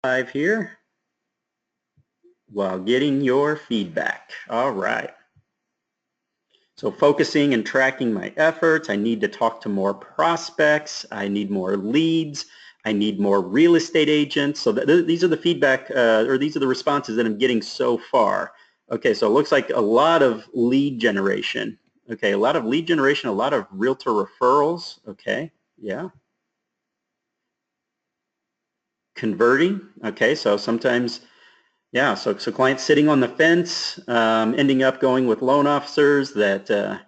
Live here while getting your feedback. All right. So focusing and tracking my efforts. I need to talk to more prospects. I need more leads. I need more real estate agents. So these are the feedback, or these are the responses that I'm getting so far. Okay, so it looks like a lot of lead generation. Okay, a lot of lead generation, a lot of realtor referrals. Okay, yeah. Converting. Okay, so sometimes, yeah, so clients sitting on the fence, ending up going with loan officers that,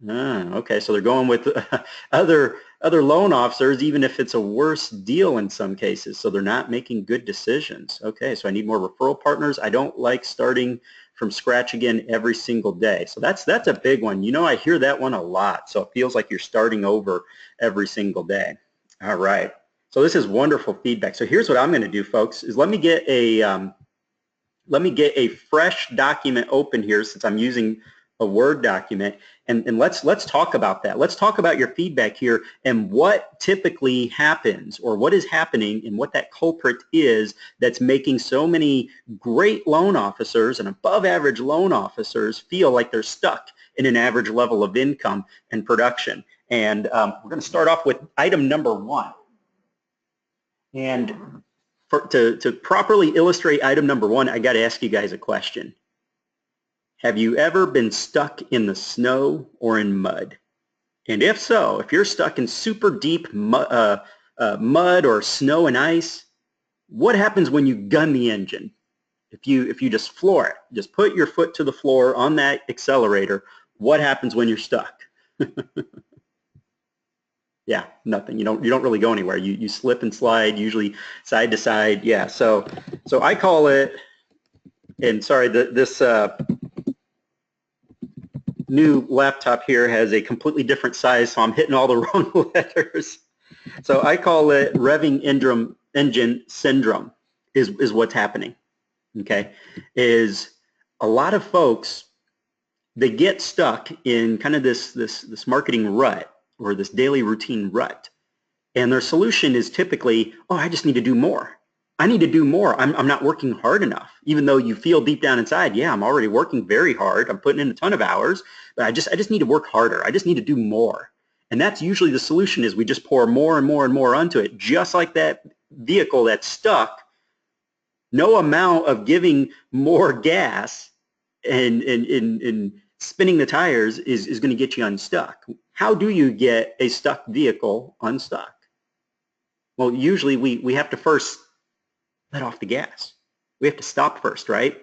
okay, so they're going with other loan officers, even if it's a worse deal in some cases. So they're not making good decisions. Okay, so I need more referral partners. I don't like starting from scratch again every single day. So that's a big one. You know, I hear that one a lot. So it feels like you're starting over every single day. All right. So this is wonderful feedback. So here's what I'm going to do, folks, is let me get a fresh document open here since I'm using a Word document, and let's talk about that. Let's talk about your feedback here and what typically happens, or what is happening, and what that culprit is that's making so many great loan officers and above average loan officers feel like they're stuck in an average level of income and production. And we're going to start off with item number one. And to properly illustrate item number one, I got to ask you guys a question. Have you ever been stuck in the snow or in mud? And if so, if you're stuck in super deep mud or snow and ice, what happens when you gun the engine? If you just floor it, just put your foot to the floor on that accelerator, what happens when you're stuck? Yeah, nothing. You don't really go anywhere. You slip and slide, usually side to side. Yeah, so I call it, and sorry, this new laptop here has a completely different size, so I'm hitting all the wrong letters. So I call it revving engine syndrome is what's happening. Okay, is a lot of folks, they get stuck in kind of this marketing rut, or this daily routine rut. And their solution is typically, oh, I just need to do more. I need to do more. I'm not working hard enough, even though you feel deep down inside, yeah, I'm already working very hard. I'm putting in a ton of hours, but I just need to work harder. I just need to do more. And that's usually the solution, is we just pour more and more and more onto it, just like that vehicle that's stuck. No amount of giving more gas and spinning the tires is going to get you unstuck. How do you get a stuck vehicle unstuck? Well, usually we have to first let off the gas. We have to stop first, right?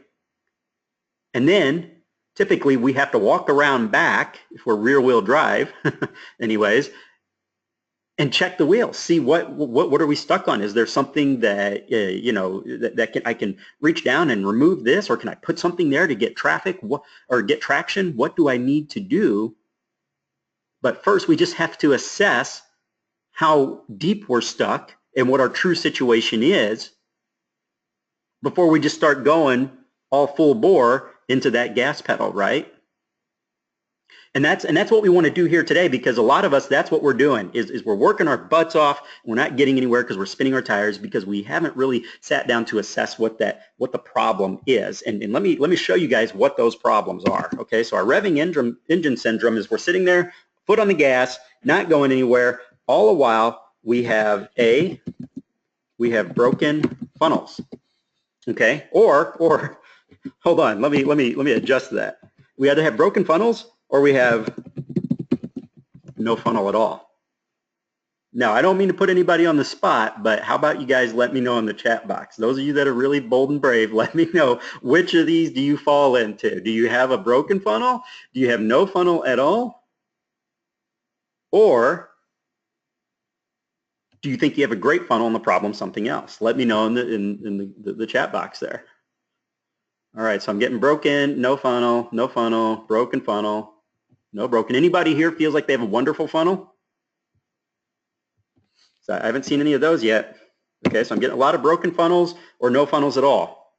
And then typically we have to walk around back, if we're rear wheel drive anyways, and check the wheels, see what are we stuck on? Is there something that I can reach down and remove this, or can I put something there to get traffic or get traction? What do I need to do? But first we just have to assess how deep we're stuck and what our true situation is before we just start going all full bore into that gas pedal, right? And that's what we want to do here today, because a lot of us, that's what we're doing, is we're working our butts off. We're not getting anywhere because we're spinning our tires, because we haven't really sat down to assess what the problem is. And let me show you guys what those problems are. Okay, so our revving engine syndrome is we're sitting there, foot on the gas, not going anywhere. All the while we have broken funnels. Okay, or hold on, let me adjust that. We either have broken funnels or we have no funnel at all. Now, I don't mean to put anybody on the spot, but how about you guys let me know in the chat box? Those of you that are really bold and brave, let me know, which of these do you fall into? Do you have a broken funnel? Do you have no funnel at all? Or do you think you have a great funnel and the problem something else? Let me know in the chat box there. All right, so I'm getting broken, no funnel, broken funnel, no broken. Anybody here feels like they have a wonderful funnel? So I haven't seen any of those yet. Okay, so I'm getting a lot of broken funnels or no funnels at all.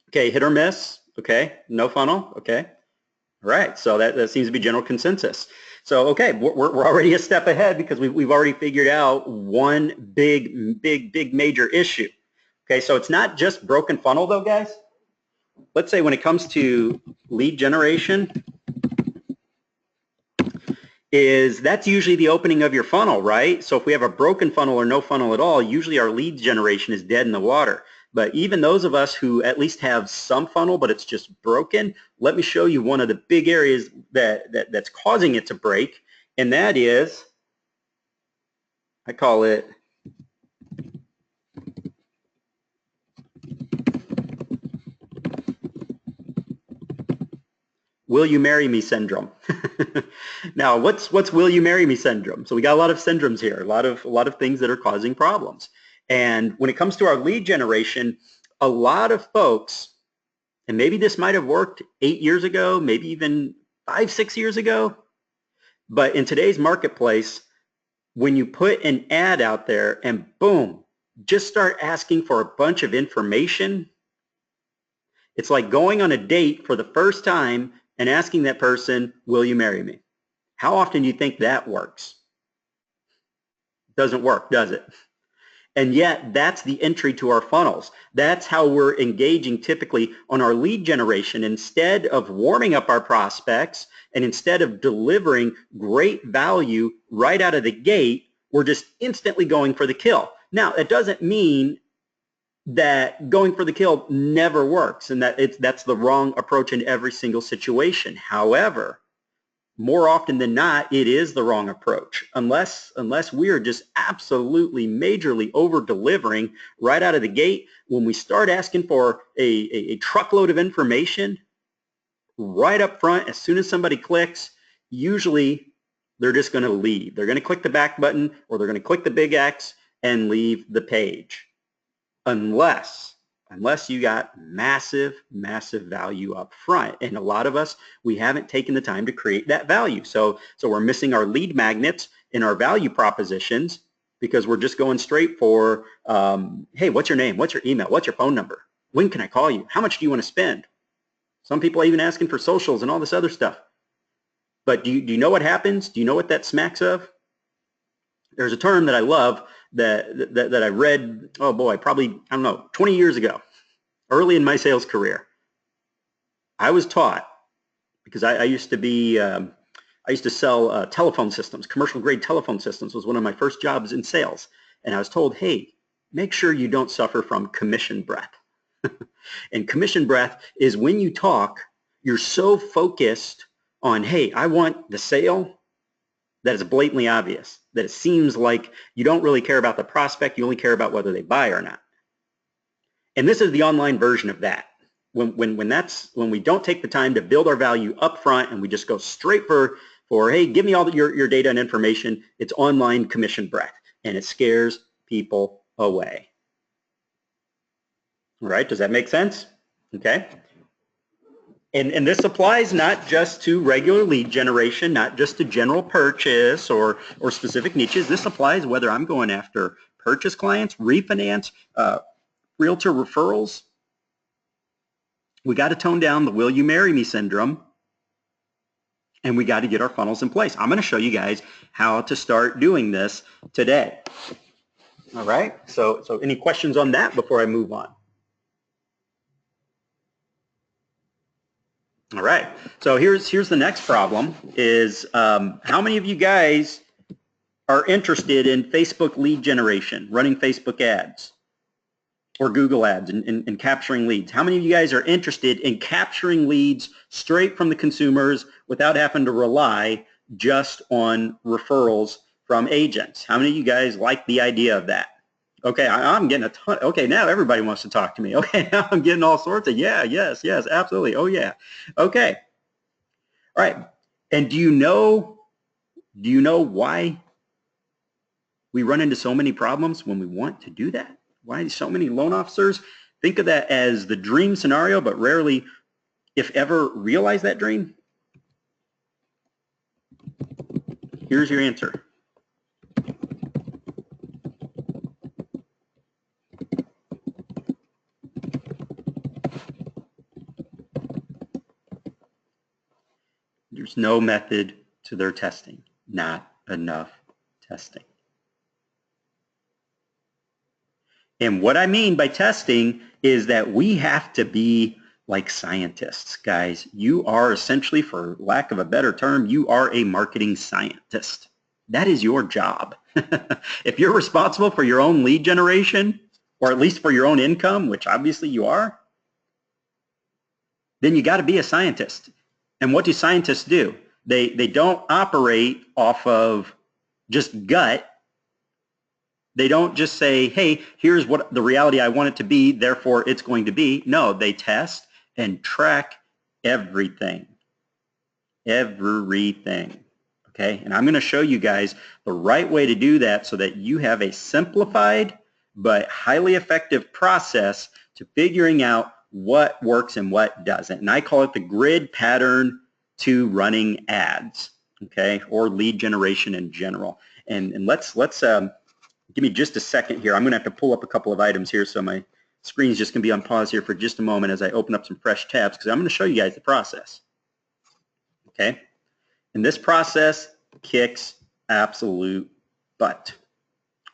Okay, hit or miss. Okay, no funnel. Okay. All right, so that seems to be general consensus. So, okay, we're already a step ahead because we've already figured out one big major issue. Okay, so it's not just broken funnel though, guys. Let's say when it comes to lead generation, that's usually the opening of your funnel, right? So if we have a broken funnel or no funnel at all, usually our lead generation is dead in the water. But even those of us who at least have some funnel, but it's just broken, let me show you one of the big areas that's causing it to break, and that is, I call it will you marry me syndrome. Now, what's will you marry me syndrome? So we got a lot of syndromes here, a lot of things that are causing problems. And when it comes to our lead generation, a lot of folks, and maybe this might have worked 8 years ago, maybe even 5, 6 years ago, but in today's marketplace, when you put an ad out there and boom, just start asking for a bunch of information, it's like going on a date for the first time and asking that person, will you marry me? How often do you think that works? Doesn't work, does it? And yet that's the entry to our funnels. That's how we're engaging typically on our lead generation. Instead of warming up our prospects and instead of delivering great value right out of the gate, we're just instantly going for the kill. Now, it doesn't mean that going for the kill never works and that's the wrong approach in every single situation. However, more often than not, it is the wrong approach unless we are just absolutely majorly over delivering right out of the gate. When we start asking for a truckload of information right up front, as soon as somebody clicks, usually they're just going to leave. They're going to click the back button or they're going to click the big X and leave the page. Unless you got massive value up front. And a lot of us, we haven't taken the time to create that value. So we're missing our lead magnets in our value propositions because we're just going straight for, hey, what's your name? What's your email? What's your phone number? When can I call you? How much do you want to spend? Some people are even asking for socials and all this other stuff. But do you know what happens? Do you know what that smacks of? There's a term that I love that I read, oh boy, probably, I don't know, 20 years ago, early in my sales career. I was taught, because I used to sell telephone systems, commercial grade telephone systems was one of my first jobs in sales. And I was told, hey, make sure you don't suffer from commission breath. And commission breath is when you talk, you're so focused on, hey, I want the sale, that is blatantly obvious, that it seems like you don't really care about the prospect, you only care about whether they buy or not. And this is the online version of that. When we don't take the time to build our value up front and we just go straight for hey, give me all your data and information, it's online commission breath, and it scares people away. All right, does that make sense? Okay. And this applies not just to regular lead generation, not just to general purchase or specific niches. This applies whether I'm going after purchase clients, refinance, realtor referrals. We got to tone down the will you marry me syndrome, and we got to get our funnels in place. I'm going to show you guys how to start doing this today. All right, so any questions on that before I move on? All right, so here's the next problem is how many of you guys are interested in Facebook lead generation, running Facebook ads or Google ads and capturing leads? How many of you guys are interested in capturing leads straight from the consumers without having to rely just on referrals from agents? How many of you guys like the idea of that? Okay, I'm getting a ton. Okay, now everybody wants to talk to me. Okay, now I'm getting all sorts of yeah, yes, absolutely. Oh yeah. Okay. All right. And do you know why we run into so many problems when we want to do that? Why so many loan officers think of that as the dream scenario, but rarely, if ever, realize that dream? Here's your answer. There's no method to their testing. Not enough testing. And what I mean by testing is that we have to be like scientists, guys. You are essentially, for lack of a better term, you are a marketing scientist. That is your job. If you're responsible for your own lead generation, or at least for your own income, which obviously you are, then you got to be a scientist. And what do scientists do? They don't operate off of just gut. They don't just say, hey, here's what the reality I want it to be, therefore it's going to be. No, they test and track everything. Everything. Okay, and I'm going to show you guys the right way to do that so that you have a simplified but highly effective process to figuring out what works and what doesn't. And I call it the grid pattern to running ads, okay, or lead generation in general. And let's give me just a second here. I'm going to have to pull up a couple of items here, so my screen's just going to be on pause here for just a moment as I open up some fresh tabs, because I'm going to show you guys the process. Okay, and this process kicks absolute butt,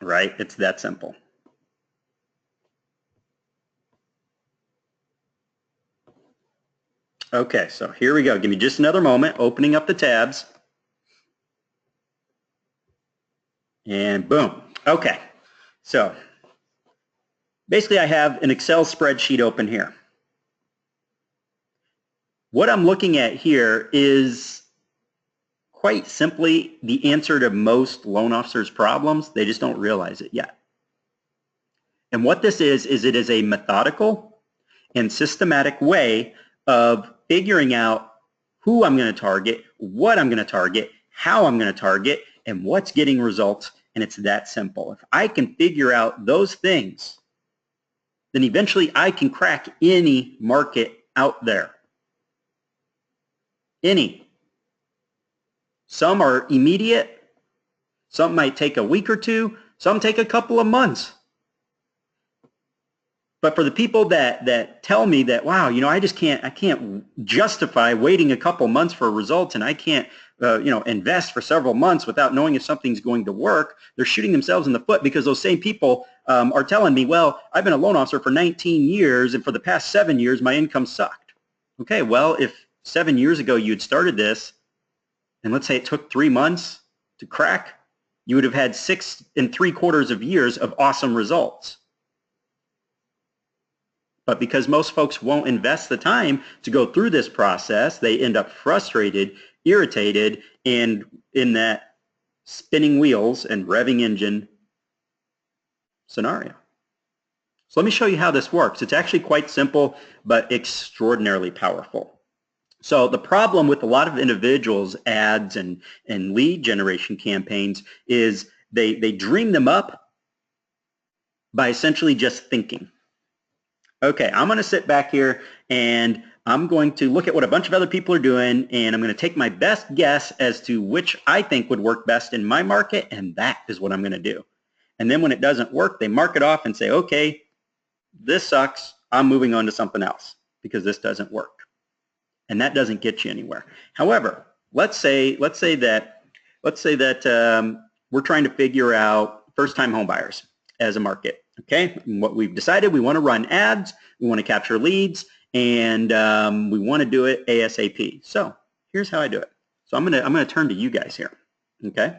right? It's that simple. Okay, so here we go. Give me just another moment, opening up the tabs. And boom. Okay, so basically I have an Excel spreadsheet open here. What I'm looking at here is quite simply the answer to most loan officers' problems. They just don't realize it yet. And what this is it is a methodical and systematic way of figuring out who I'm going to target, what I'm going to target, how I'm going to target, and what's getting results. And it's that simple. If I can figure out those things, then eventually I can crack any market out there. Any. Some are immediate. Some might take a week or two. Some take a couple of months. But for the people that tell me that, wow, you know, I can't justify waiting a couple months for a result, and I can't, invest for several months without knowing if something's going to work, they're shooting themselves in the foot, because those same people are telling me, well, I've been a loan officer for 19 years, and for the past 7 years, my income sucked. Okay, well, if 7 years ago you'd started this, and let's say it took 3 months to crack, you would have had 6 3/4 years of awesome results. But because most folks won't invest the time to go through this process, they end up frustrated, irritated, and in that spinning wheels and revving engine scenario. So let me show you how this works. It's actually quite simple, but extraordinarily powerful. So the problem with a lot of individuals' ads and lead generation campaigns is they dream them up by essentially just thinking. Okay, I'm going to sit back here and I'm going to look at what a bunch of other people are doing, and I'm going to take my best guess as to which I think would work best in my market, and that is what I'm going to do. And then when it doesn't work, they mark it off and say, okay, this sucks. I'm moving on to something else because this doesn't work. And that doesn't get you anywhere. However, let's say that we're trying to figure out first-time home buyers as a market. Okay, and what we've decided, we want to run ads, we want to capture leads, and we want to do it ASAP. So here's how I do it. So I'm gonna turn to you guys here. Okay.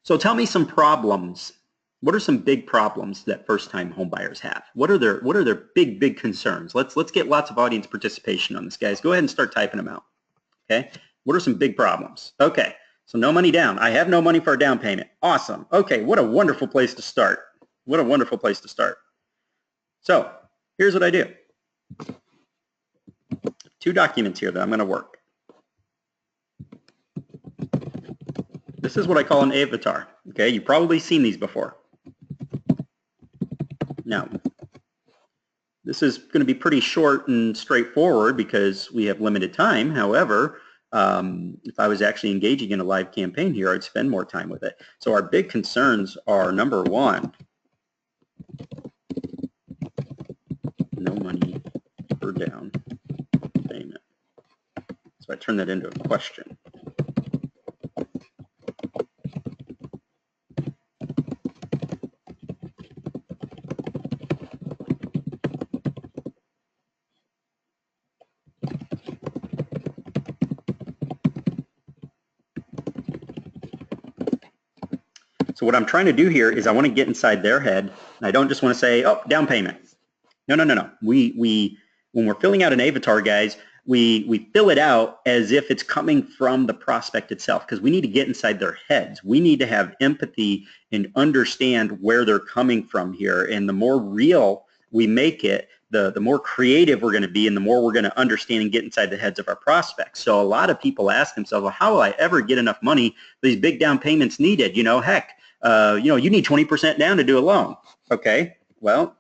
So tell me some problems. What are some big problems that first-time home buyers have? What are their big concerns? Let's get lots of audience participation on this, guys. Go ahead and start typing them out. Okay. What are some big problems? Okay. So no money down. I have no money for a down payment. Awesome. Okay. What a wonderful place to start. What a wonderful place to start. So here's what I do. 2 documents here that I'm going to work. This is what I call an avatar. Okay, you've probably seen these before. Now, this is going to be pretty short and straightforward because we have limited time. However, if I was actually engaging in a live campaign here, I'd spend more time with it. So our big concerns are, number 1, no money for down payment. So I turn that into a question. So what I'm trying to do here is I want to get inside their head, and I don't just want to say, oh, down payment. No, no, no, no. When we're filling out an avatar, guys, we fill it out as if it's coming from the prospect itself, because we need to get inside their heads. We need to have empathy and understand where they're coming from here. And the more real we make it, the more creative we're going to be, and the more we're going to understand and get inside the heads of our prospects. So a lot of people ask themselves, well, how will I ever get enough money for these big down payments needed? You know, heck, you need 20% down to do a loan. Okay, well,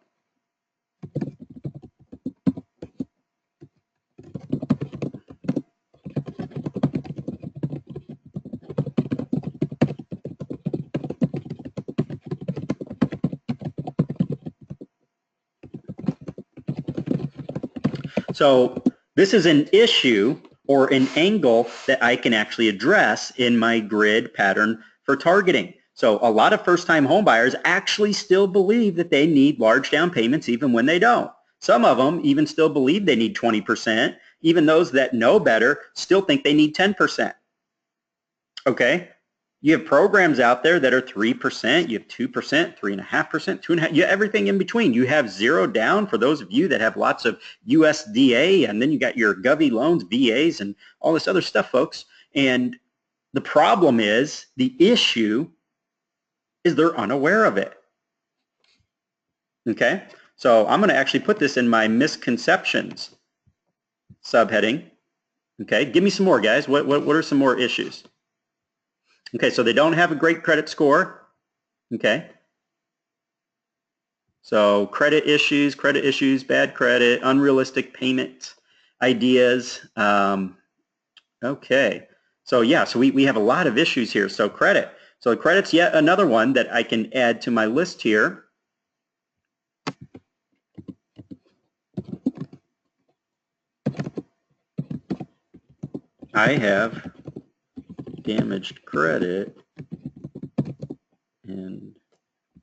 so this is an issue or an angle that I can actually address in my grid pattern for targeting. So a lot of first-time home buyers actually still believe that they need large down payments even when they don't. Some of them even still believe they need 20%. Even those that know better still think they need 10%. Okay? You have programs out there that are 3%, you have 2%, 3.5%, 2.5%, you have everything in between. You have zero down for those of you that have lots of USDA, and then you got your Govy loans, VAs, and all this other stuff, folks. And the problem is, the issue is they're unaware of it. Okay? So I'm going to actually put this in my misconceptions subheading. Okay? Give me some more, guys. What are some more issues? Okay, so they don't have a great credit score. Okay. So credit issues, bad credit, unrealistic payment ideas. Okay. So yeah, so we have a lot of issues here. So credit. So credit's yet another one that I can add to my list here. I have damaged credit, and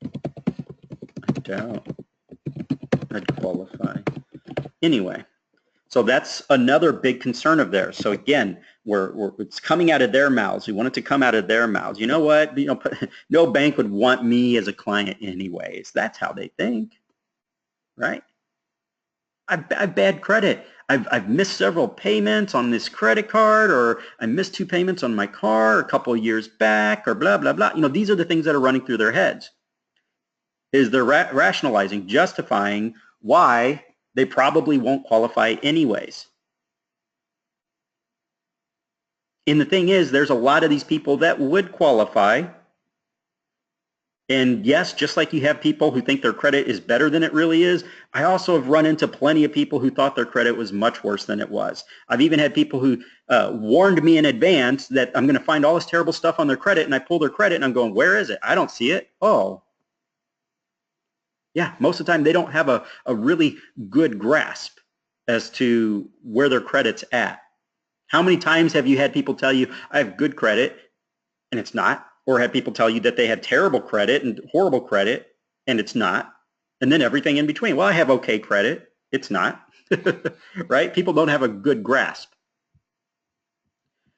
I doubt I'd qualify. Anyway, so that's another big concern of theirs. So again, it's coming out of their mouths. We want it to come out of their mouths. You know what? No bank would want me as a client anyways. That's how they think, right? I've bad credit. I've missed several payments on this credit card, or I missed 2 payments on my car a couple of years back, or blah, blah, blah. These are the things that are running through their heads. Is they're rationalizing, justifying why they probably won't qualify anyways. And the thing is, there's a lot of these people that would qualify. And yes, just like you have people who think their credit is better than it really is, I also have run into plenty of people who thought their credit was much worse than it was. I've even had people who warned me in advance that I'm going to find all this terrible stuff on their credit, and I pull their credit and I'm going, where is it? I don't see it. Oh. Yeah, most of the time they don't have a really good grasp as to where their credit's at. How many times have you had people tell you, I have good credit, and it's not? Or have people tell you that they have terrible credit and horrible credit, and it's not? And then everything in between. Well, I have okay credit. It's not. Right? People don't have a good grasp.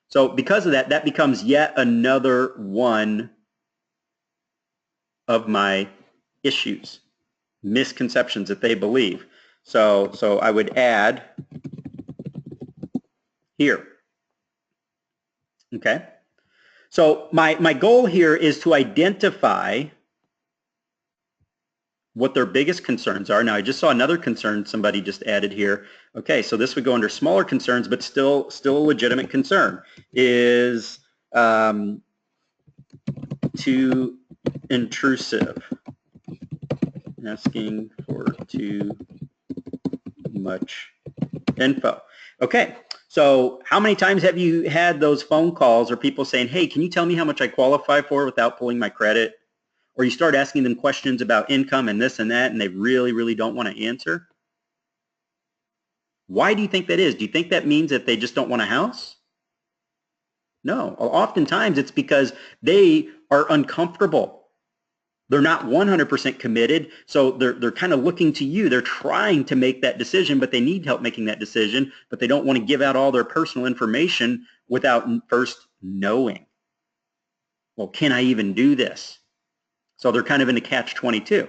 So because of that, that becomes yet another one of my issues, misconceptions that they believe. So I would add here. Okay? So my goal here is to identify what their biggest concerns are. Now, I just saw another concern somebody just added here. Okay, so this would go under smaller concerns, but still a legitimate concern, is too intrusive, asking for too much info. Okay, so how many times have you had those phone calls or people saying, hey, can you tell me how much I qualify for without pulling my credit? Or you start asking them questions about income and this and that, and they really, really don't want to answer? Why do you think that is? Do you think that means that they just don't want a house? No. Oftentimes it's because they are uncomfortable. They're not 100% committed, so they're kind of looking to you. They're trying to make that decision, but they need help making that decision, but they don't want to give out all their personal information without first knowing. Well, can I even do this? So they're kind of in a catch-22.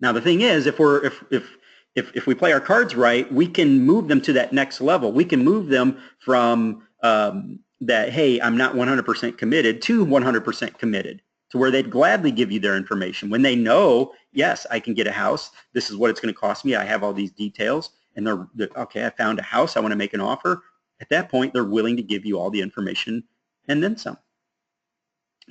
Now the thing is, if we play our cards right, we can move them to that next level. We can move them from that, hey, I'm not 100% committed to 100% committed, to where they'd gladly give you their information when they know, yes, I can get a house. This is what it's going to cost me. I have all these details, and they're okay, I found a house. I want to make an offer. At that point, they're willing to give you all the information and then some.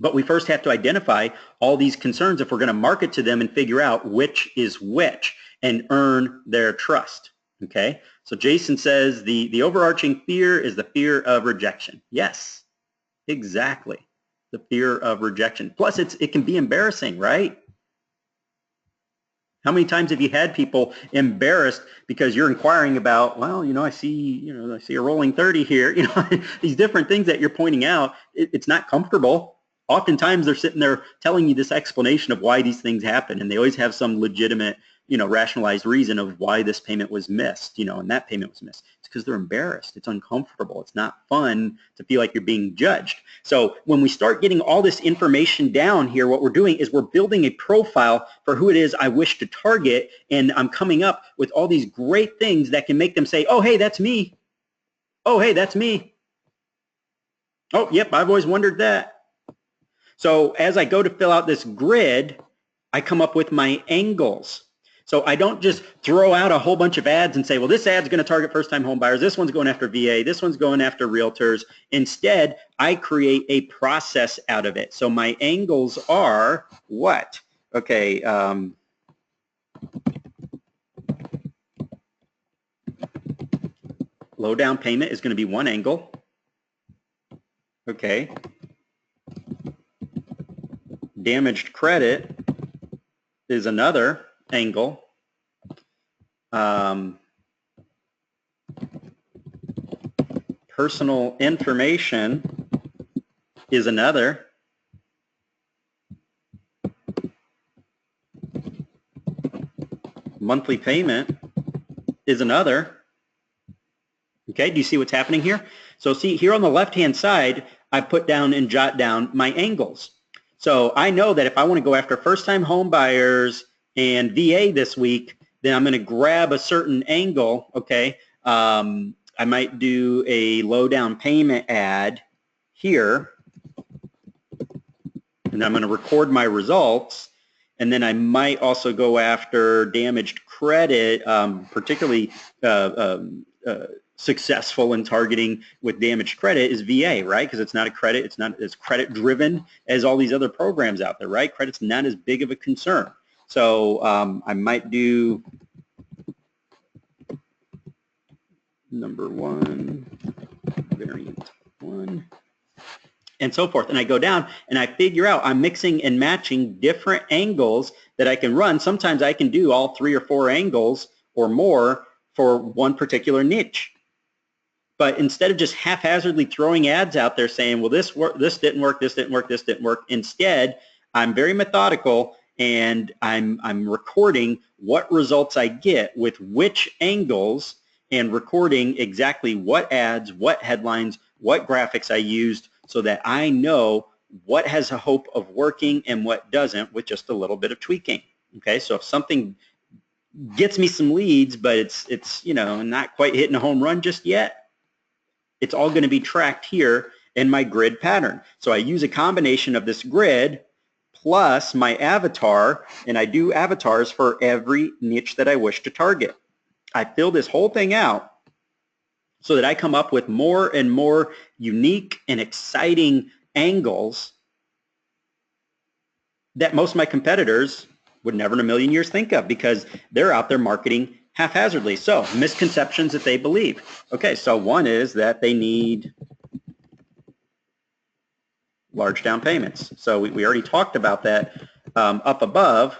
But we first have to identify all these concerns if we're going to market to them and figure out which is which and earn their trust. Okay, so Jason says the overarching fear is the fear of rejection. Yes, exactly. The fear of rejection. Plus, it can be embarrassing, right? How many times have you had people embarrassed because you're inquiring about, well, I see a rolling 30 here, these different things that you're pointing out. It's not comfortable. Oftentimes they're sitting there telling you this explanation of why these things happen, and they always have some legitimate, rationalized reason of why this payment was missed, and that payment was missed. It's because they're embarrassed. It's uncomfortable. It's not fun to feel like you're being judged. So when we start getting all this information down here, what we're doing is we're building a profile for who it is I wish to target, and I'm coming up with all these great things that can make them say, oh, hey, that's me. Oh, hey, that's me. Oh, yep, I've always wondered that. So as I go to fill out this grid, I come up with my angles. So I don't just throw out a whole bunch of ads and say, well, this ad's going to target first-time home buyers. This one's going after VA. This one's going after realtors. Instead, I create a process out of it. So my angles are what? Okay. Low down payment is going to be one angle. Okay. Damaged credit is another angle. Personal information is another. Monthly payment is another. Okay, do you see what's happening here? So see here on the left-hand side, I put down and jot down my angles. So I know that if I want to go after first-time home buyers and VA this week, then I'm going to grab a certain angle, okay? I might do a low down payment ad here, and I'm going to record my results, and then I might also go after damaged credit, particularly successful in targeting with damaged credit is VA, right? Because it's not a credit, it's not as credit driven as all these other programs out there, right? Credit's not as big of a concern. So I might do number 1, variant 1, and so forth. And I go down and I figure out I'm mixing and matching different angles that I can run. Sometimes I can do all 3 or 4 angles or more for one particular niche. But instead of just haphazardly throwing ads out there saying, well, this didn't work, this didn't work, this didn't work, instead, I'm very methodical and I'm recording what results I get with which angles and recording exactly what ads, what headlines, what graphics I used so that I know what has a hope of working and what doesn't with just a little bit of tweaking. Okay, so if something gets me some leads, but it's not quite hitting a home run just yet, it's all going to be tracked here in my grid pattern. So I use a combination of this grid plus my avatar, and I do avatars for every niche that I wish to target. I fill this whole thing out so that I come up with more and more unique and exciting angles that most of my competitors would never in a million years think of because they're out there marketing haphazardly. So misconceptions that they believe. Okay, so one is that they need large down payments. So we already talked about that up above.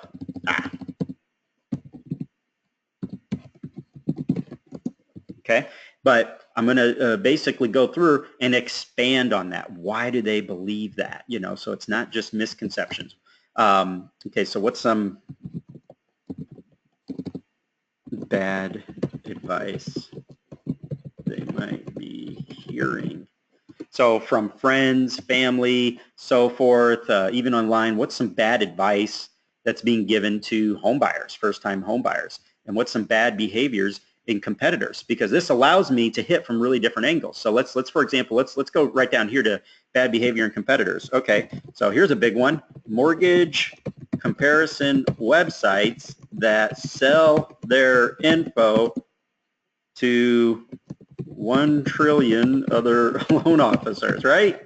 Okay, but I'm going to basically go through and expand on that. Why do they believe that? So it's not just misconceptions. Okay, so what's some bad advice they might be hearing So from friends, family, so forth, even online, what's some bad advice that's being given to home buyers, first-time home buyers? And what's some bad behaviors in competitors? Because this allows me to hit from really different angles. So let's for example, let's go right down here to bad behavior in competitors. Okay, so here's a big one. Mortgage comparison websites that sell their info to 1 trillion other loan officers, right?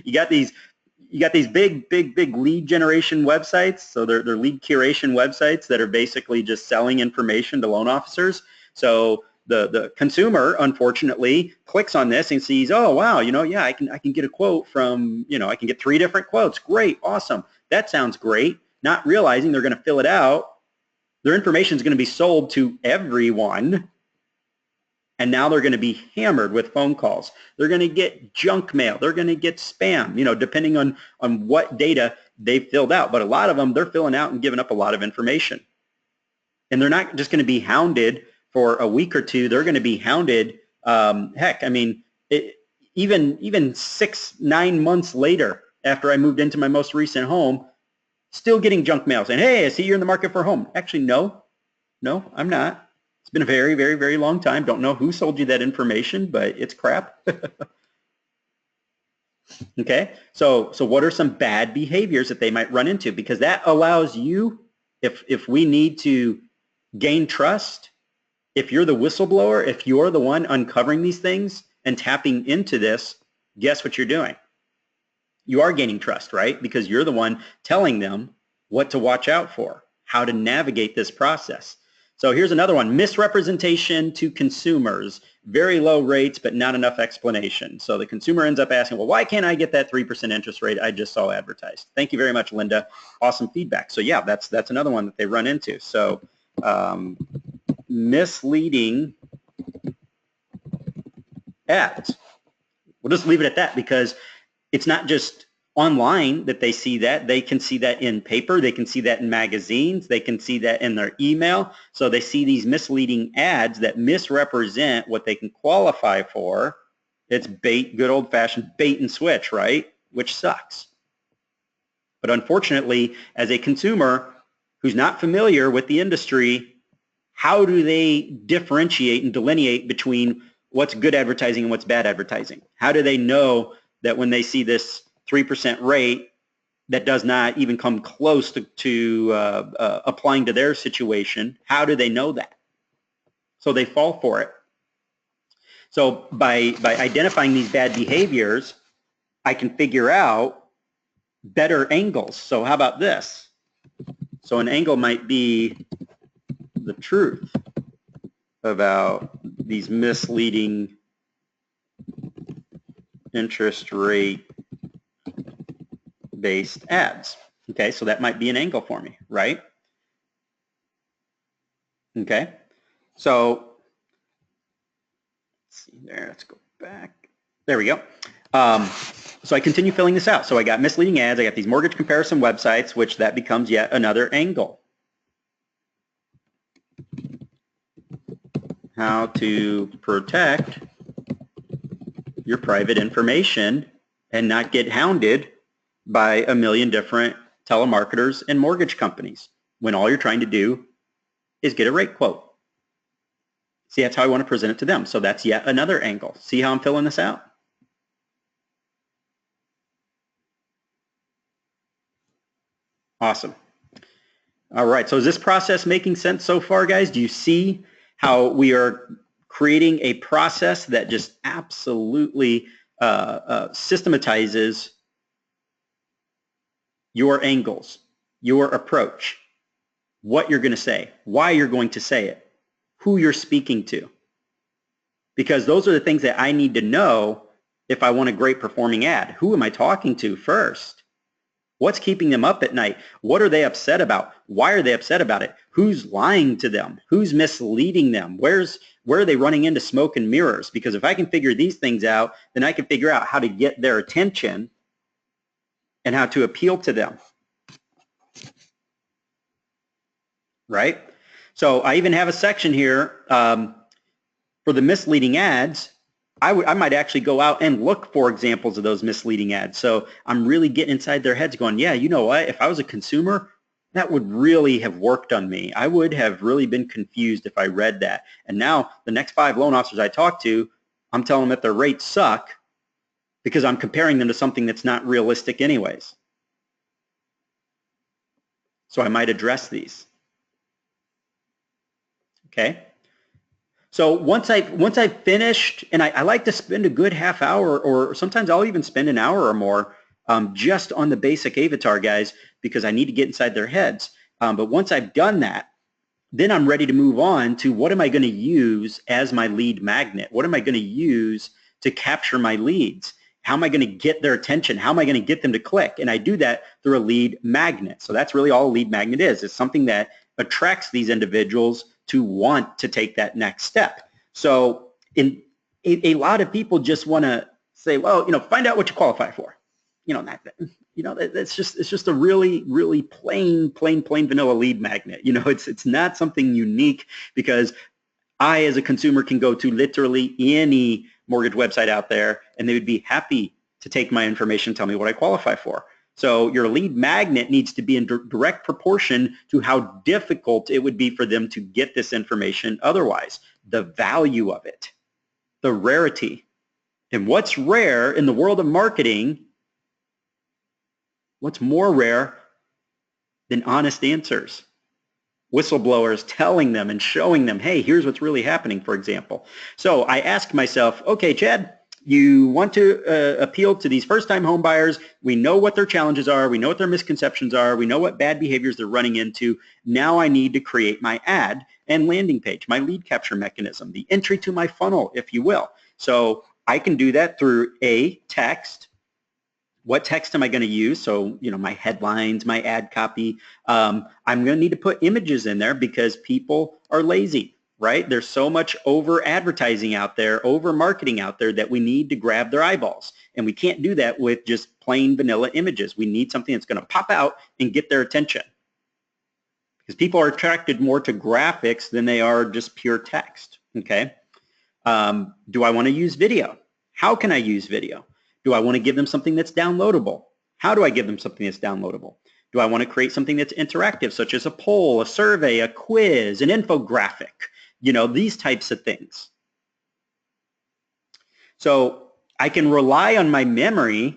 You got these big lead generation websites. So they're lead curation websites that are basically just selling information to loan officers. So the consumer, unfortunately, clicks on this and sees, oh wow, yeah, I can get a quote from, I can get 3 different quotes. Great, awesome. That sounds great. Not realizing they're going to fill it out. Their information is going to be sold to everyone. And now they're going to be hammered with phone calls. They're going to get junk mail. They're going to get spam, depending on what data they've filled out. But a lot of them, they're filling out and giving up a lot of information. And they're not just going to be hounded for a week or two. They're going to be hounded, heck, I mean, even 6-9 months later, after I moved into my most recent home, still getting junk mail saying, hey, I see you're in the market for a home. Actually, no, I'm not. It's been a very, very, very long time. Don't know who sold you that information, but it's crap. Okay, so what are some bad behaviors that they might run into? Because that allows you, if we need to gain trust, if you're the whistleblower, if you're the one uncovering these things and tapping into this, guess what you're doing? You are gaining trust, right? Because you're the one telling them what to watch out for, how to navigate this process. So here's another one, misrepresentation to consumers, very low rates, but not enough explanation. So the consumer ends up asking, well, why can't I get that 3% interest rate I just saw advertised? Thank you very much, Linda. Awesome feedback. So yeah, that's another one that they run into. So misleading ads. We'll just leave it at that because it's not just online that they see that. They can see that in paper. They can see that in magazines. They can see that in their email. So they see these misleading ads that misrepresent what they can qualify for. It's bait, good old-fashioned bait and switch, right? Which sucks. But unfortunately, as a consumer who's not familiar with the industry, how do they differentiate and delineate between what's good advertising and what's bad advertising? How do they know that when they see this 3% rate that does not even come close to applying to their situation, how do they know that? So they fall for it. So by identifying these bad behaviors, I can figure out better angles. So how about this? So an angle might be the truth about these misleading interest rate based ads. Okay, so that might be an angle for me, right? Okay, so let's see there, let's go back. There we go. So I continue filling this out. So I got misleading ads, I got these mortgage comparison websites, which that becomes yet another angle. How to protect your private information and not get hounded by a million different telemarketers and mortgage companies when all you're trying to do is get a rate quote. See, that's how I want to present it to them. So that's yet another angle. See how I'm filling this out? Awesome. All right, so is this process making sense so far, guys? Do you see how we are creating a process that just absolutely systematizes your angles, your approach, what you're going to say, why you're going to say it, who you're speaking to? Because those are the things that I need to know if I want a great performing ad. Who am I talking to first? What's keeping them up at night? What are they upset about? Why are they upset about it? Who's lying to them? Who's misleading them? Where are they running into smoke and mirrors? Because if I can figure these things out, then I can figure out how to get their attention and how to appeal to them. Right? So I even have a section here for the misleading ads. I might actually go out and look for examples of those misleading ads. So I'm really getting inside their heads going, yeah, you know what? If I was a consumer, that would really have worked on me. I would have really been confused if I read that. And now the next 5 loan officers I talk to, I'm telling them that their rates suck because I'm comparing them to something that's not realistic anyways. So I might address these. Okay. So once I've finished, and I like to spend a good half hour, or sometimes I'll even spend an hour or more just on the basic avatar guys, because I need to get inside their heads. But once I've done that, then I'm ready to move on to what am I going to use as my lead magnet? What am I going to use to capture my leads? How am I going to get their attention? How am I going to get them to click? And I do that through a lead magnet. So that's really all a lead magnet is. It's something that attracts these individuals to want to take that next step. So a lot of people just want to say, well, find out what you qualify for. It's just a really plain vanilla lead magnet. It's not something unique, because I, as a consumer, can go to literally any mortgage website out there and they would be happy to take my information, tell me what I qualify for. So your lead magnet needs to be in direct proportion to how difficult it would be for them to get this information otherwise. The value of it, the rarity. And what's rare in the world of marketing, what's more rare than honest answers? Whistleblowers telling them and showing them, hey, here's what's really happening, for example. So I asked myself, okay, Chad, you want to appeal to these first-time home buyers. We know what their challenges are. We know what their misconceptions are. We know what bad behaviors they're running into. Now I need to create my ad and landing page, my lead capture mechanism, the entry to my funnel, if you will. So I can do that through text. What text am I going to use? So, my headlines, my ad copy. I'm going to need to put images in there because people are lazy, right? There's so much over advertising out there, over marketing out there, that we need to grab their eyeballs. And we can't do that with just plain vanilla images. We need something that's going to pop out and get their attention, because people are attracted more to graphics than they are just pure text. Okay. Do I want to use video? How can I use video? Do I want to give them something that's downloadable? How do I give them something that's downloadable? Do I want to create something that's interactive, such as a poll, a survey, a quiz, an infographic? These types of things. So I can rely on my memory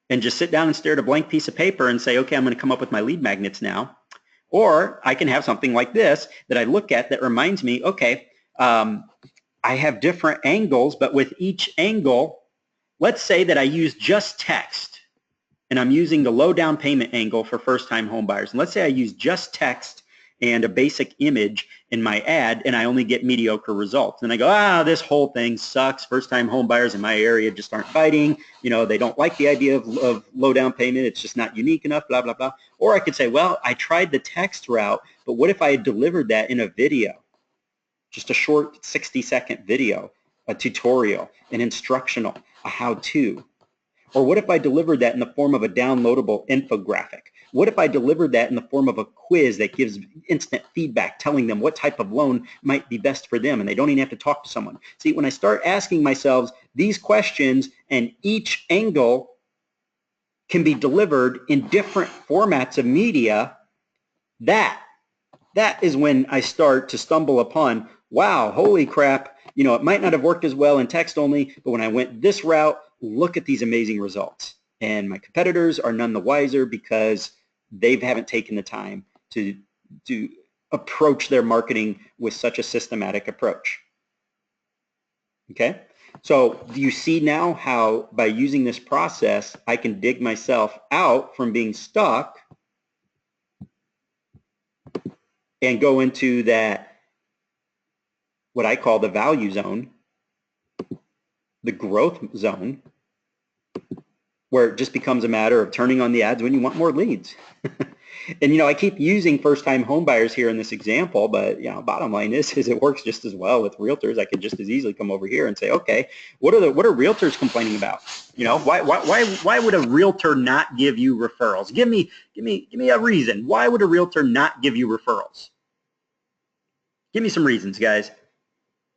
and just sit down and stare at a blank piece of paper and say, okay, I'm going to come up with my lead magnets now. Or I can have something like this that I look at that reminds me, okay, I have different angles, but with each angle, let's say that I use just text, and I'm using the low down payment angle for first-time home buyers. And let's say I use just text and a basic image in my ad, and I only get mediocre results. And I go, this whole thing sucks. First-time home buyers in my area just aren't biting. They don't like the idea of low down payment. It's just not unique enough, blah, blah, blah. Or I could say, well, I tried the text route, but what if I had delivered that in a video? Just a short 60-second video, a tutorial, an instructional, a how-to. Or what if I delivered that in the form of a downloadable infographic? What if I delivered that in the form of a quiz that gives instant feedback telling them what type of loan might be best for them, and they don't even have to talk to someone? See, when I start asking myself these questions, and each angle can be delivered in different formats of media, that is when I start to stumble upon, wow, holy crap, it might not have worked as well in text only, but when I went this route, look at these amazing results. And my competitors are none the wiser because they haven't taken the time to approach their marketing with such a systematic approach. Okay? So do you see now how by using this process, I can dig myself out from being stuck and go into that, what I call the value zone, the growth zone, where it just becomes a matter of turning on the ads when you want more leads. And I keep using first-time home buyers here in this example, but bottom line is it works just as well with realtors. I could just as easily come over here and say, okay, what are realtors complaining about? Why would a realtor not give you referrals? Give me a reason. Why would a realtor not give you referrals? Give me some reasons, guys.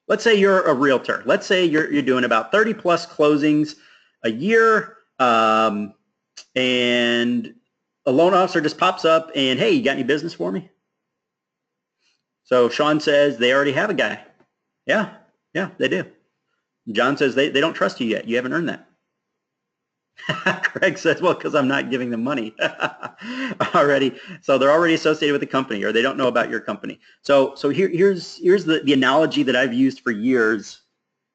Let's say you're a realtor. Let's say you're doing about 30 plus closings a year, and a loan officer just pops up and, hey, you got any business for me? So Sean says they already have a guy. Yeah, they do. John says they don't trust you yet. You haven't earned that. Craig says, well, because I'm not giving them money already. So they're already associated with the company, or they don't know about your company. So here's the analogy that I've used for years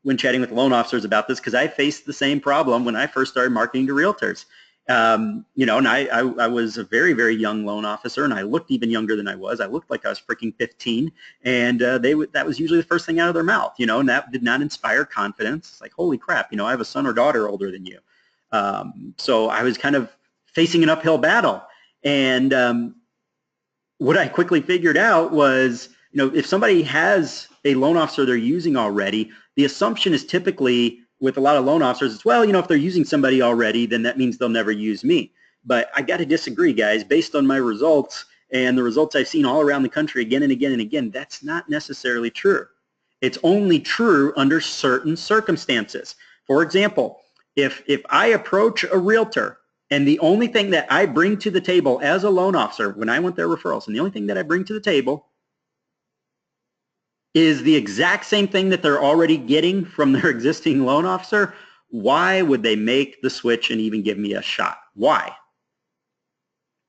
when chatting with loan officers about this, because I faced the same problem when I first started marketing to realtors. You know, and I was a very, very young loan officer, and I looked even younger than I was. I looked like I was freaking 15, and that was usually the first thing out of their mouth, you know, and that did not inspire confidence. It's like, holy crap, you know, I have a son or daughter older than you. So I was kind of facing an uphill battle. And what I quickly figured out was, you know, if somebody has a loan officer they're using already, the assumption is typically with a lot of loan officers, it's, well, you know, if they're using somebody already, then that means they'll never use me. But I got to disagree, guys. Based on my results and the results I've seen all around the country again and again and again, that's not necessarily true. It's only true under certain circumstances. For example, if I approach a realtor and the only thing that I bring to the table as a loan officer when I want their referrals, and the only thing that I bring to the table is the exact same thing that they're already getting from their existing loan officer, why would they make the switch and even give me a shot? Why?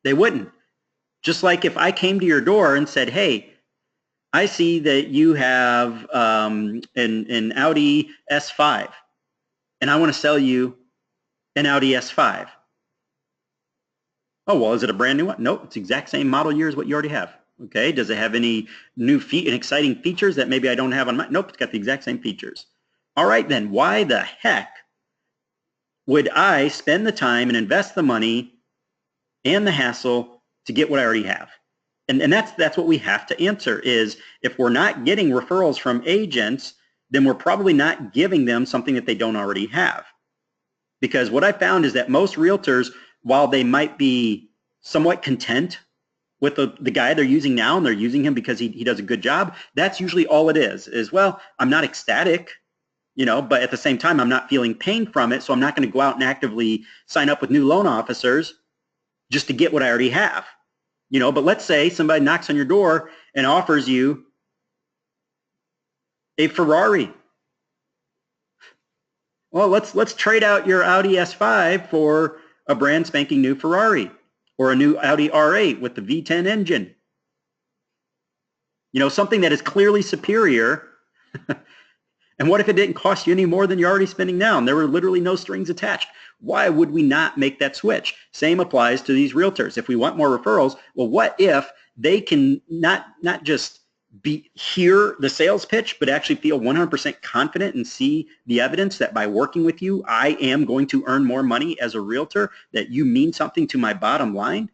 They wouldn't. Just like if I came to your door and said, hey, I see that you have an Audi S5, and I want to sell you an Audi S5. Oh, well, is it a brand new one? Nope, it's the exact same model year as what you already have. Okay, does it have any new and exciting features that maybe I don't have on mine? Nope, it's got the exact same features. All right, then, why the heck would I spend the time and invest the money and the hassle to get what I already have? And that's what we have to answer is, if we're not getting referrals from agents, then we're probably not giving them something that they don't already have. Because what I found is that most realtors, while they might be somewhat content with the guy they're using now, and they're using him because he does a good job, that's usually all it is, well, I'm not ecstatic, you know, but at the same time, I'm not feeling pain from it, so I'm not going to go out and actively sign up with new loan officers just to get what I already have. You know, but let's say somebody knocks on your door and offers you a Ferrari. Well, let's trade out your Audi S5 for a brand spanking new Ferrari, or a new Audi R8 with the V10 engine. You know, something that is clearly superior. And what if it didn't cost you any more than you're already spending now, and there were literally no strings attached? Why would we not make that switch? Same applies to these realtors. If we want more referrals, well, what if they can not just hear the sales pitch, but actually feel 100% confident and see the evidence that by working with you, I am going to earn more money as a realtor, that you mean something to my bottom line?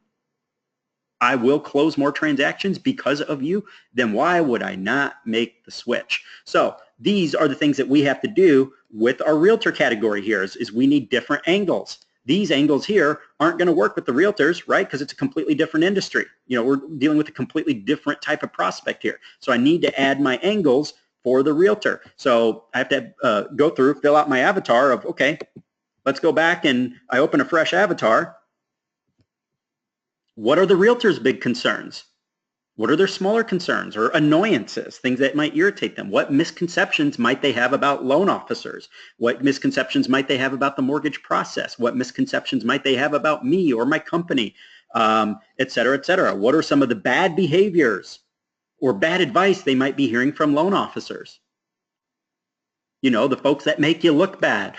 I will close more transactions because of you, then why would I not make the switch? So these are the things that we have to do with our realtor category here is we need different angles. These angles here aren't going to work with the realtors, right? Because it's a completely different industry. You know, we're dealing with a completely different type of prospect here. So I need to add my angles for the realtor. So I have to go through, fill out my avatar of, okay, let's go back, and I open a fresh avatar. What are the realtors' big concerns? What are their smaller concerns or annoyances, things that might irritate them? What misconceptions might they have about loan officers? What misconceptions might they have about the mortgage process? What misconceptions might they have about me or my company, et cetera, et cetera? What are some of the bad behaviors or bad advice they might be hearing from loan officers? You know, the folks that make you look bad.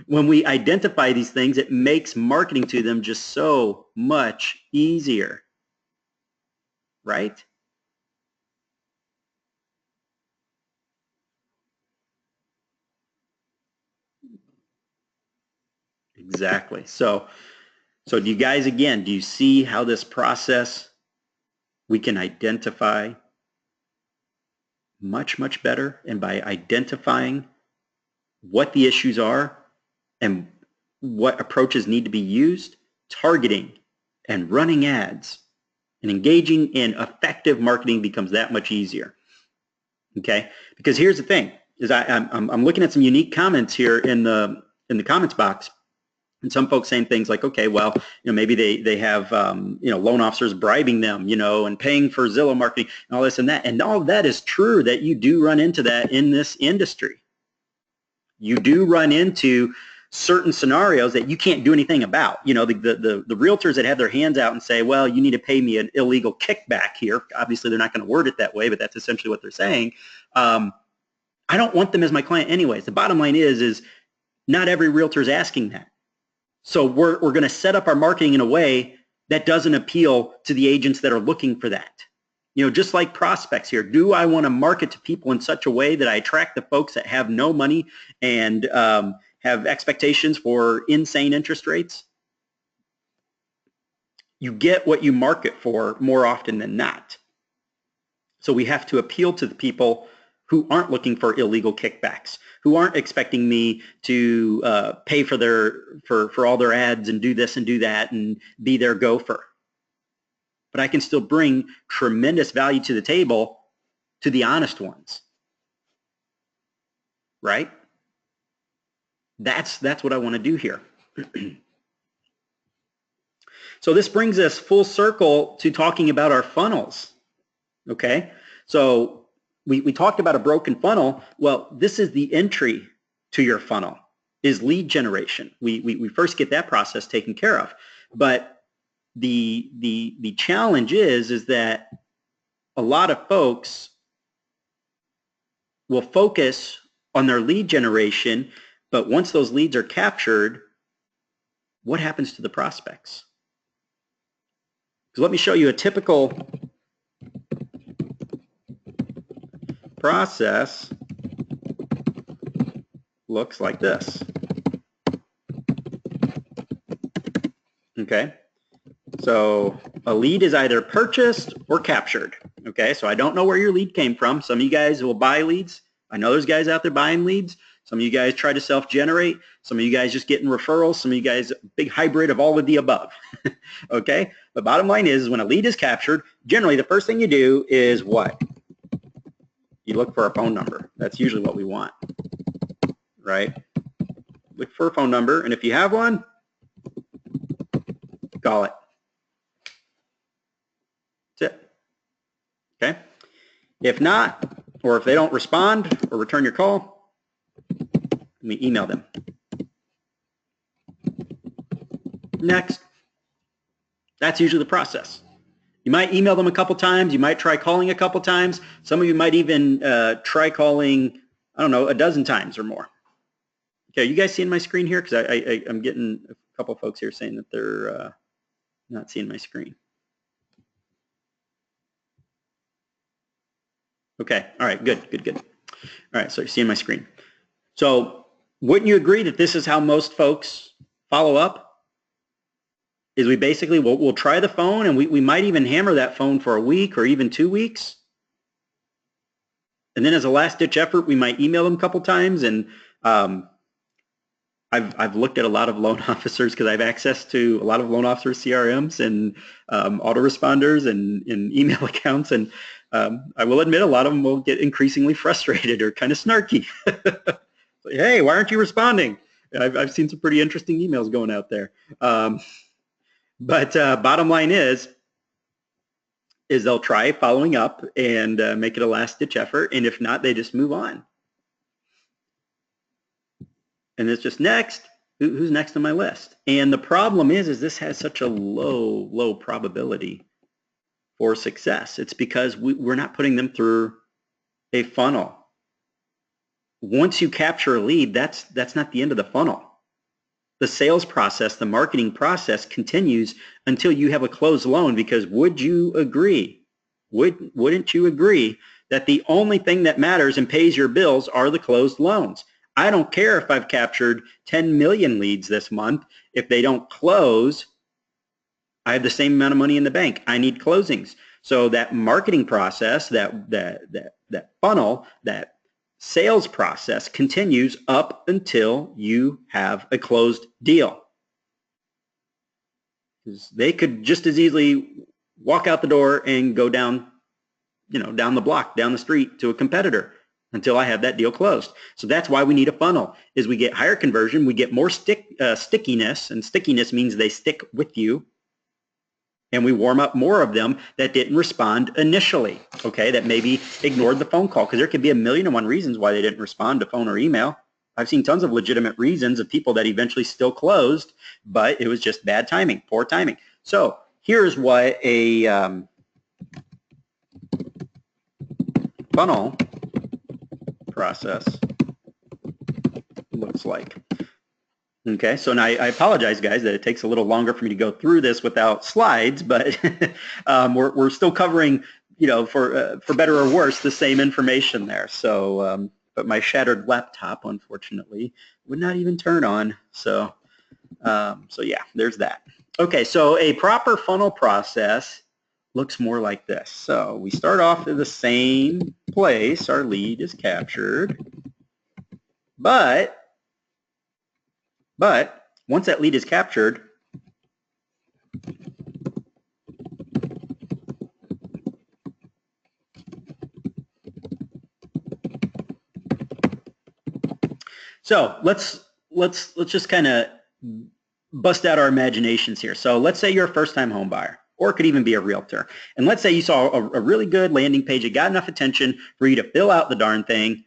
When we identify these things, it makes marketing to them just so much easier, right? Exactly. So do you guys, again, do you see how this process we can identify much, much better? And by identifying what the issues are and what approaches need to be used, targeting and running ads and engaging in effective marketing becomes that much easier. Okay, because here's the thing: is I'm looking at some unique comments here in the comments box, and some folks saying things like, okay, well, maybe they have loan officers bribing them, and paying for Zillow marketing and all this and all of that is true, that you do run into that in this industry. You do run into certain scenarios that you can't do anything about. The realtors that have their hands out and say, well, you need to pay me an illegal kickback here. Obviously, they're not going to word it that way, but that's essentially what they're saying. I don't want them as my client anyways. The bottom line is not every realtor is asking that. So we're going to set up our marketing in a way that doesn't appeal to the agents that are looking for that. Just like prospects here, do I want to market to people in such a way that I attract the folks that have no money and have expectations for insane interest rates? You get what you market for more often than not. So we have to appeal to the people who aren't looking for illegal kickbacks, who aren't expecting me to pay for all their ads and do this and do that and be their gopher. But I can still bring tremendous value to the table to the honest ones, right? That's what I want to do here. So this brings us full circle to talking about our funnels, okay? So we talked about a broken funnel. Well, this is the entry to your funnel, is lead generation. We first get that process taken care of. But the challenge is that a lot of folks will focus on their lead generation, but once those leads are captured, what happens to the prospects? So let me show you a typical process. Looks like this. Okay, so a lead is either purchased or captured. Okay, so I don't know where your lead came from. Some of you guys will buy leads. I know there's guys out there buying leads. Some of you guys try to self-generate. Some of you guys just getting referrals. Some of you guys, big hybrid of all of the above. Okay, the bottom line is when a lead is captured, generally the first thing you do is what? You look for a phone number. That's usually what we want, right? Look for a phone number, and if you have one, call it. That's it. Okay? If not, or if they don't respond or return your call, we email them. Next. That's usually the process. You might email them a couple times. You might try calling a couple times. Some of you might even try calling, I don't know, a dozen times or more. Okay, are you guys seeing my screen here? Because I'm getting a couple folks here saying that they're not seeing my screen. Okay, all right, good. All right, so you're seeing my screen. So wouldn't you agree that this is how most folks follow up? Is we basically, we'll try the phone, and we might even hammer that phone for a week or even 2 weeks. And then as a last-ditch effort, we might email them a couple times. And I've looked at a lot of loan officers because I have access to a lot of loan officers' CRMs and autoresponders and email accounts. And I will admit a lot of them will get increasingly frustrated or kind of snarky. Like, hey, why aren't you responding? I've seen some pretty interesting emails going out there. But bottom line is they'll try following up and make it a last-ditch effort, and if not, they just move on. And it's just next. Who's next on my list? And the problem is this has such a low probability for success. It's because we're not putting them through a funnel. Once you capture a lead, that's not the end of the funnel. The sales process, the marketing process continues until you have a closed loan, because wouldn't you agree that the only thing that matters and pays your bills are the closed loans? I don't care if I've captured 10 million leads this month. If they don't close, I have the same amount of money in the bank. I need closings. So that marketing process, that funnel, that sales process continues up until you have a closed deal. They could just as easily walk out the door and go down down the block, down the street to a competitor until I have that deal closed. So that's why we need a funnel, is we get higher conversion, we get more stickiness, and stickiness means they stick with you, and we warm up more of them that didn't respond initially, okay, that maybe ignored the phone call, because there could be 1,000,001 reasons why they didn't respond to phone or email. I've seen tons of legitimate reasons of people that eventually still closed, but it was just bad timing, poor timing. So here's what a funnel process looks like. Okay, so now I apologize, guys, that it takes a little longer for me to go through this without slides, but we're still covering, for better or worse, the same information there. So, but my shattered laptop, unfortunately, would not even turn on. So yeah, there's that. Okay, so a proper funnel process looks more like this. So we start off at the same place. Our lead is captured, but once that lead is captured, so let's just kind of bust out our imaginations here. So let's say you're a first-time home buyer, or it could even be a realtor. And let's say you saw a really good landing page. It got enough attention for you to fill out the darn thing.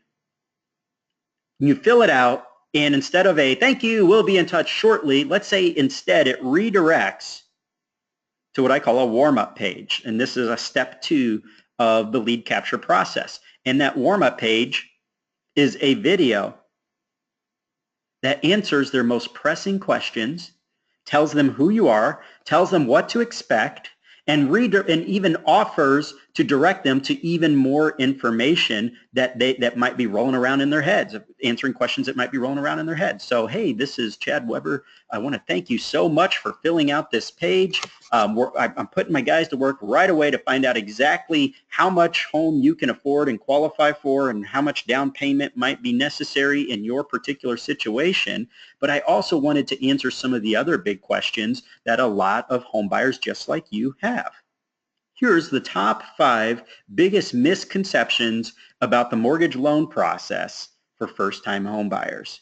You fill it out, and instead of a thank you, we'll be in touch shortly, let's say instead it redirects to what I call a warm-up page. And this is a step 2 of the lead capture process. And that warm-up page is a video that answers their most pressing questions, tells them who you are, tells them what to expect, and even offers to direct them to even more information that might be rolling around in their heads, answering questions that might be rolling around in their heads. So, hey, this is Chad Weber. I want to thank you so much for filling out this page. I'm putting my guys to work right away to find out exactly how much home you can afford and qualify for, and how much down payment might be necessary in your particular situation. But I also wanted to answer some of the other big questions that a lot of home buyers just like you have. Here's the top 5 biggest misconceptions about the mortgage loan process for first-time home buyers.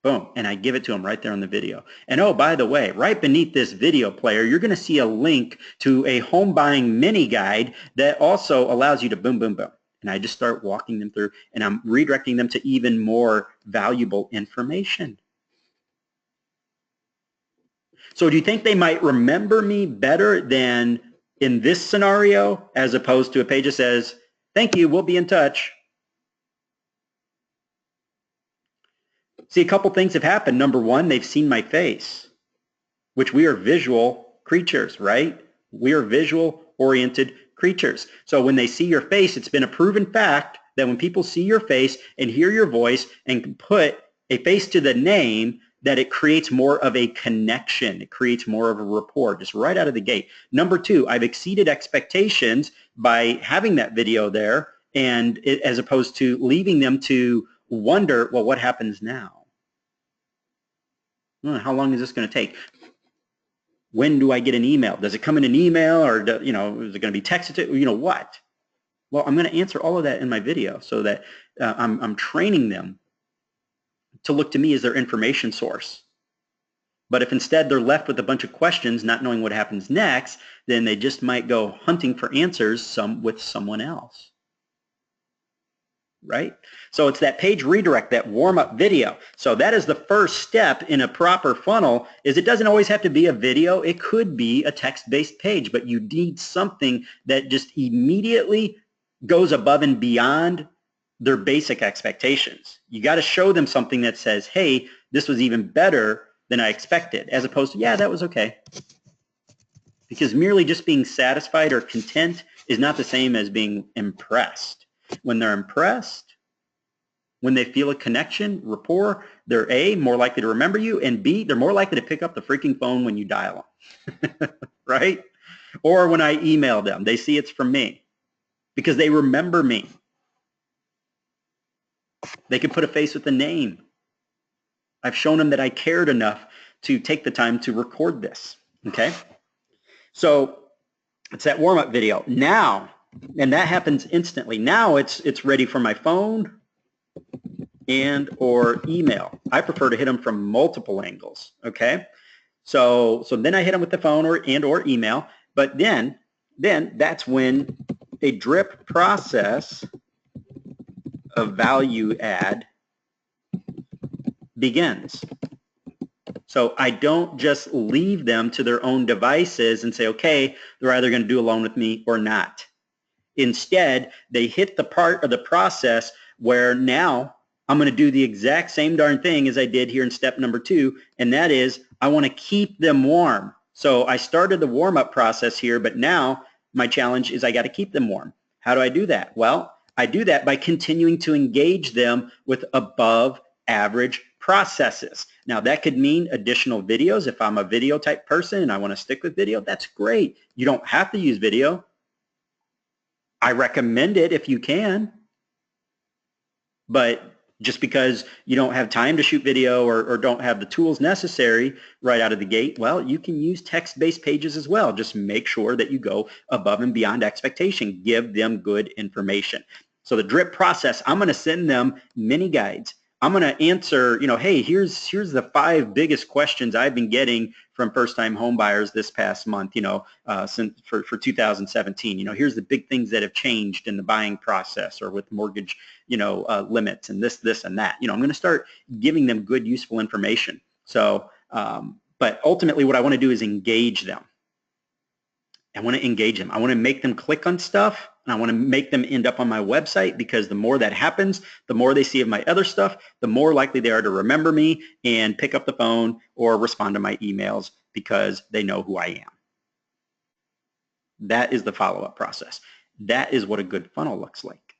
Boom, and I give it to them right there on the video. And oh, by the way, right beneath this video player, you're going to see a link to a home buying mini guide that also allows you to boom, boom, boom. And I just start walking them through, and I'm redirecting them to even more valuable information. So do you think they might remember me better than in this scenario, as opposed to a page that says, thank you, we'll be in touch? See, a couple things have happened. Number one, they've seen my face, which we are visual creatures, right? We are visual-oriented creatures. So when they see your face, it's been a proven fact that when people see your face and hear your voice and can put a face to the name, that it creates more of a connection. It creates more of a rapport just right out of the gate. Number two, I've exceeded expectations by having that video there, and as opposed to leaving them to wonder, well, what happens now? How long is this going to take? When do I get an email? Does it come in an email, or is it going to be texted to, what? Well, I'm going to answer all of that in my video, so that I'm training them to look to me as their information source. But if instead they're left with a bunch of questions, not knowing what happens next, then they just might go hunting for answers with someone else. Right? So it's that page redirect, that warm-up video. So that is the first step in a proper funnel. Is it doesn't always have to be a video. It could be a text-based page, but you need something that just immediately goes above and beyond their basic expectations. You got to show them something that says, hey, this was even better than I expected, as opposed to, yeah, that was okay. Because merely just being satisfied or content is not the same as being impressed. When they're impressed, when they feel a connection, rapport, they're A, more likely to remember you, and B, they're more likely to pick up the freaking phone when you dial them, right? Or when I email them, they see it's from me because they remember me. They can put a face with a name. I've shown them that I cared enough to take the time to record this, okay? So It's that warm-up video. Now, and that happens instantly. Now it's ready for my phone and or email. I prefer to hit them from multiple angles, okay? So then I hit them with the phone or email, but then that's when a drip process of value add begins. So I don't just leave them to their own devices and say, okay, they're either going to do a loan with me or not. Instead, they hit the part of the process where now I'm going to do the exact same darn thing as I did here in step number 2, and that is I want to keep them warm. So I started the warm-up process here, but now my challenge is I got to keep them warm. How do I do that? Well, I do that by continuing to engage them with above average processes. Now that could mean additional videos. If I'm a video type person and I want to stick with video, that's great. You don't have to use video. I recommend it if you can, but just because you don't have time to shoot video or don't have the tools necessary right out of the gate, well, you can use text-based pages as well. Just make sure that you go above and beyond expectation. Give them good information. So the drip process, I'm going to send them mini guides. I'm going to answer, hey, here's the 5 biggest questions I've been getting from first-time home buyers this past month, since for 2017. Here's the big things that have changed in the buying process or with mortgage, limits and this and that. I'm going to start giving them good, useful information. So, but ultimately what I want to do is engage them. I want to engage them. I want to make them click on stuff, and I want to make them end up on my website, because the more that happens, the more they see of my other stuff, the more likely they are to remember me and pick up the phone or respond to my emails because they know who I am. That is the follow-up process. That is what a good funnel looks like.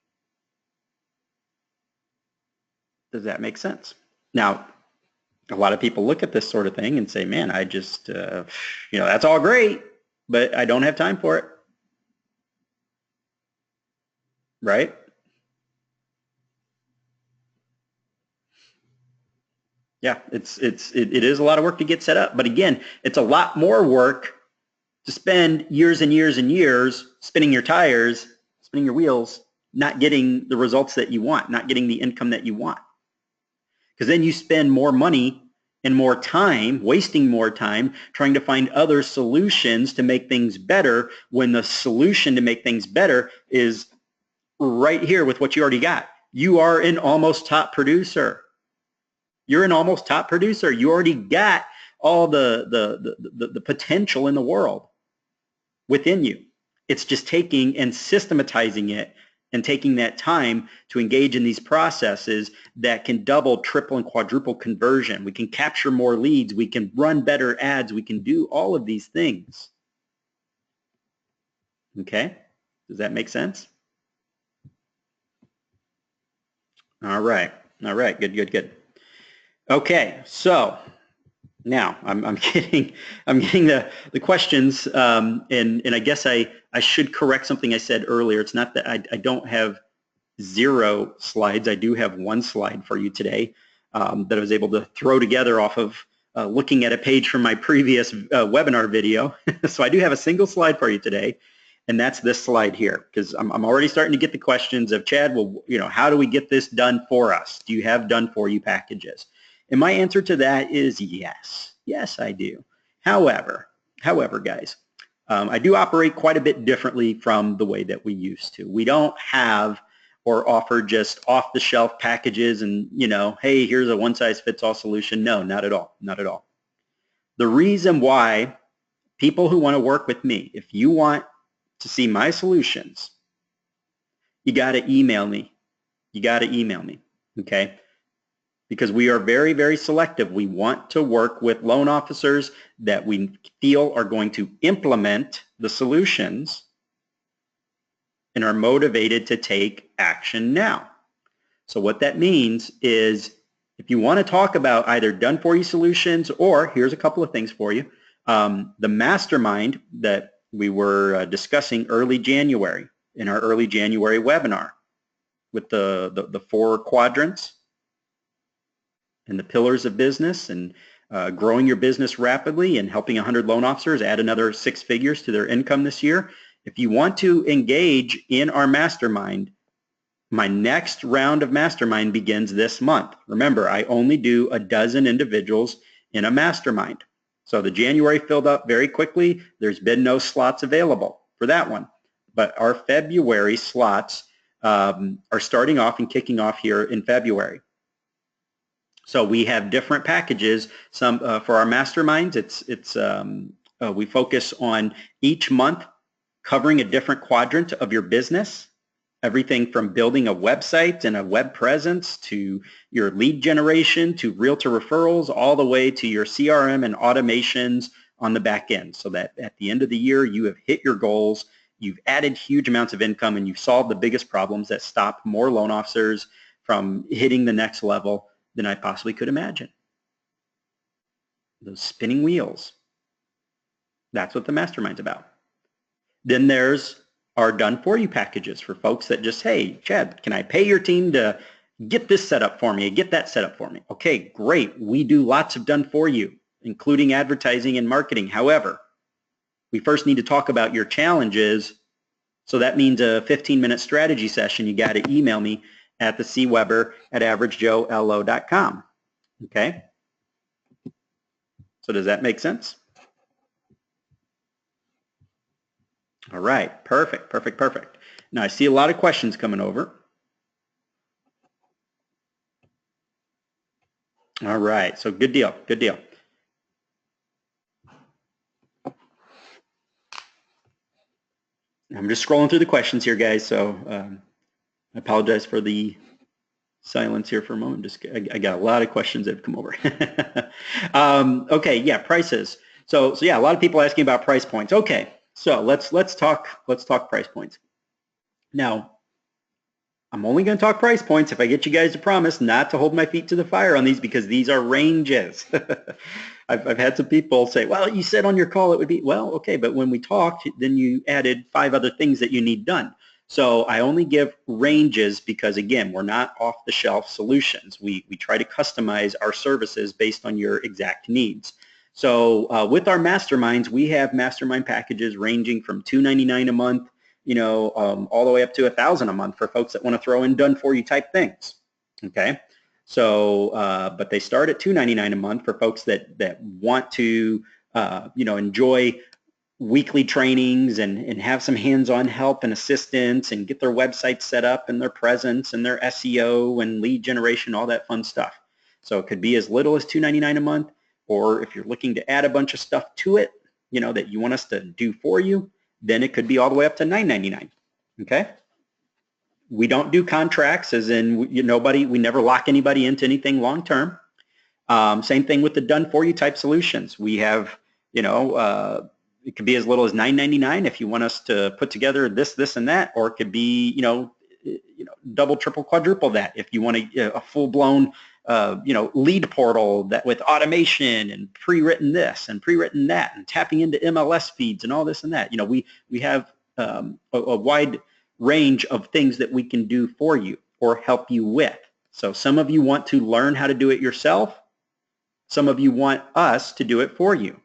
Does that make sense? Now, a lot of people look at this sort of thing and say, man, I just, that's all great, but I don't have time for it. Right? Yeah, it is a lot of work to get set up, but again, it's a lot more work to spend years and years and years spinning your tires, spinning your wheels, not getting the results that you want, not getting the income that you want. Because then you spend more money and more time, wasting more time trying to find other solutions to make things better, when the solution to make things better is right here with what you already got. You are an almost top producer. You're an almost top producer. You already got all the potential in the world within you. It's just taking and systematizing it and taking that time to engage in these processes that can double, triple, and quadruple conversion. We can capture more leads. We can run better ads. We can do all of these things. Okay? Does that make sense? All right. All right. Good, good, good. Okay, so now I'm getting the questions, and I guess I should correct something I said earlier. It's not that I don't have 0 slides. I do have 1 slide for you today that I was able to throw together off of looking at a page from my previous webinar video. So I do have a single slide for you today, and that's this slide here, because I'm already starting to get the questions of, Chad, well, how do we get this done for us? Do you have done for you packages? And my answer to that is yes. Yes, I do. However, guys, I do operate quite a bit differently from the way that we used to. We don't have or offer just off-the-shelf packages and, hey, here's a one-size-fits-all solution. No, not at all. Not at all. The reason why people who want to work with me, if you want to see my solutions, you got to email me. You got to email me, okay? Because we are very, very selective. We want to work with loan officers that we feel are going to implement the solutions and are motivated to take action now. So what that means is, if you want to talk about either done-for-you solutions, or here's a couple of things for you, the mastermind that we were discussing early January in our early January webinar with the 4 quadrants and the pillars of business, and growing your business rapidly and helping 100 loan officers add another 6 figures to their income this year. If you want to engage in our mastermind, my next round of mastermind begins this month. Remember, I only do a dozen individuals in a mastermind. So the January filled up very quickly. There's been no slots available for that one. But our February slots are starting off and kicking off here in February. So we have different packages. Some for our masterminds, we focus on each month covering a different quadrant of your business. Everything from building a website and a web presence to your lead generation to realtor referrals, all the way to your CRM and automations on the back end, so that at the end of the year you have hit your goals, you've added huge amounts of income, and you've solved the biggest problems that stop more loan officers from hitting the next level than I possibly could imagine. Those spinning wheels. That's what the mastermind's about. Then there's our done for you packages for folks that just, hey, Chad, can I pay your team to get this set up for me, get that set up for me? Okay, great. We do lots of done for you, including advertising and marketing. However, we first need to talk about your challenges. So that means a 15-minute strategy session. You got to email me at the cweber@averagejoelo.com. Okay? So does that make sense? All right, perfect, perfect, perfect. Now I see a lot of questions coming over. All right, so good deal, good deal. I'm just scrolling through the questions here, guys, so I apologize for the silence here for a moment. I got a lot of questions that have come over. Okay, yeah, prices. So yeah, a lot of people asking about price points. Okay, so let's talk price points. Now, I'm only going to talk price points if I get you guys to promise not to hold my feet to the fire on these, because these are ranges. I've had some people say, well, you said on your call it would be, well, okay, but when we talked, then you added 5 other things that you need done. So I only give ranges because, again, we're not off-the-shelf solutions. We try to customize our services based on your exact needs. So with our masterminds, we have mastermind packages ranging from $299 a month, all the way up to $1,000 a month for folks that want to throw in done-for-you type things. Okay, so but they start at $299 a month for folks that want to enjoy weekly trainings and have some hands-on help and assistance and get their website set up and their presence and their SEO and lead generation, all that fun stuff. So it could be as little as $299 a month, or if you're looking to add a bunch of stuff to it, that you want us to do for you, then it could be all the way up to $999. Okay? We don't do contracts, as in we never lock anybody into anything long term. Same thing with the done for you type solutions. We have, it could be as little as $9.99 if you want us to put together this, and that, or it could be, double, triple, quadruple that if you want a full-blown, lead portal that with automation and pre-written this and pre-written that and tapping into MLS feeds and all this and that. We have a wide range of things that we can do for you or help you with. So some of you want to learn how to do it yourself. Some of you want us to do it for you.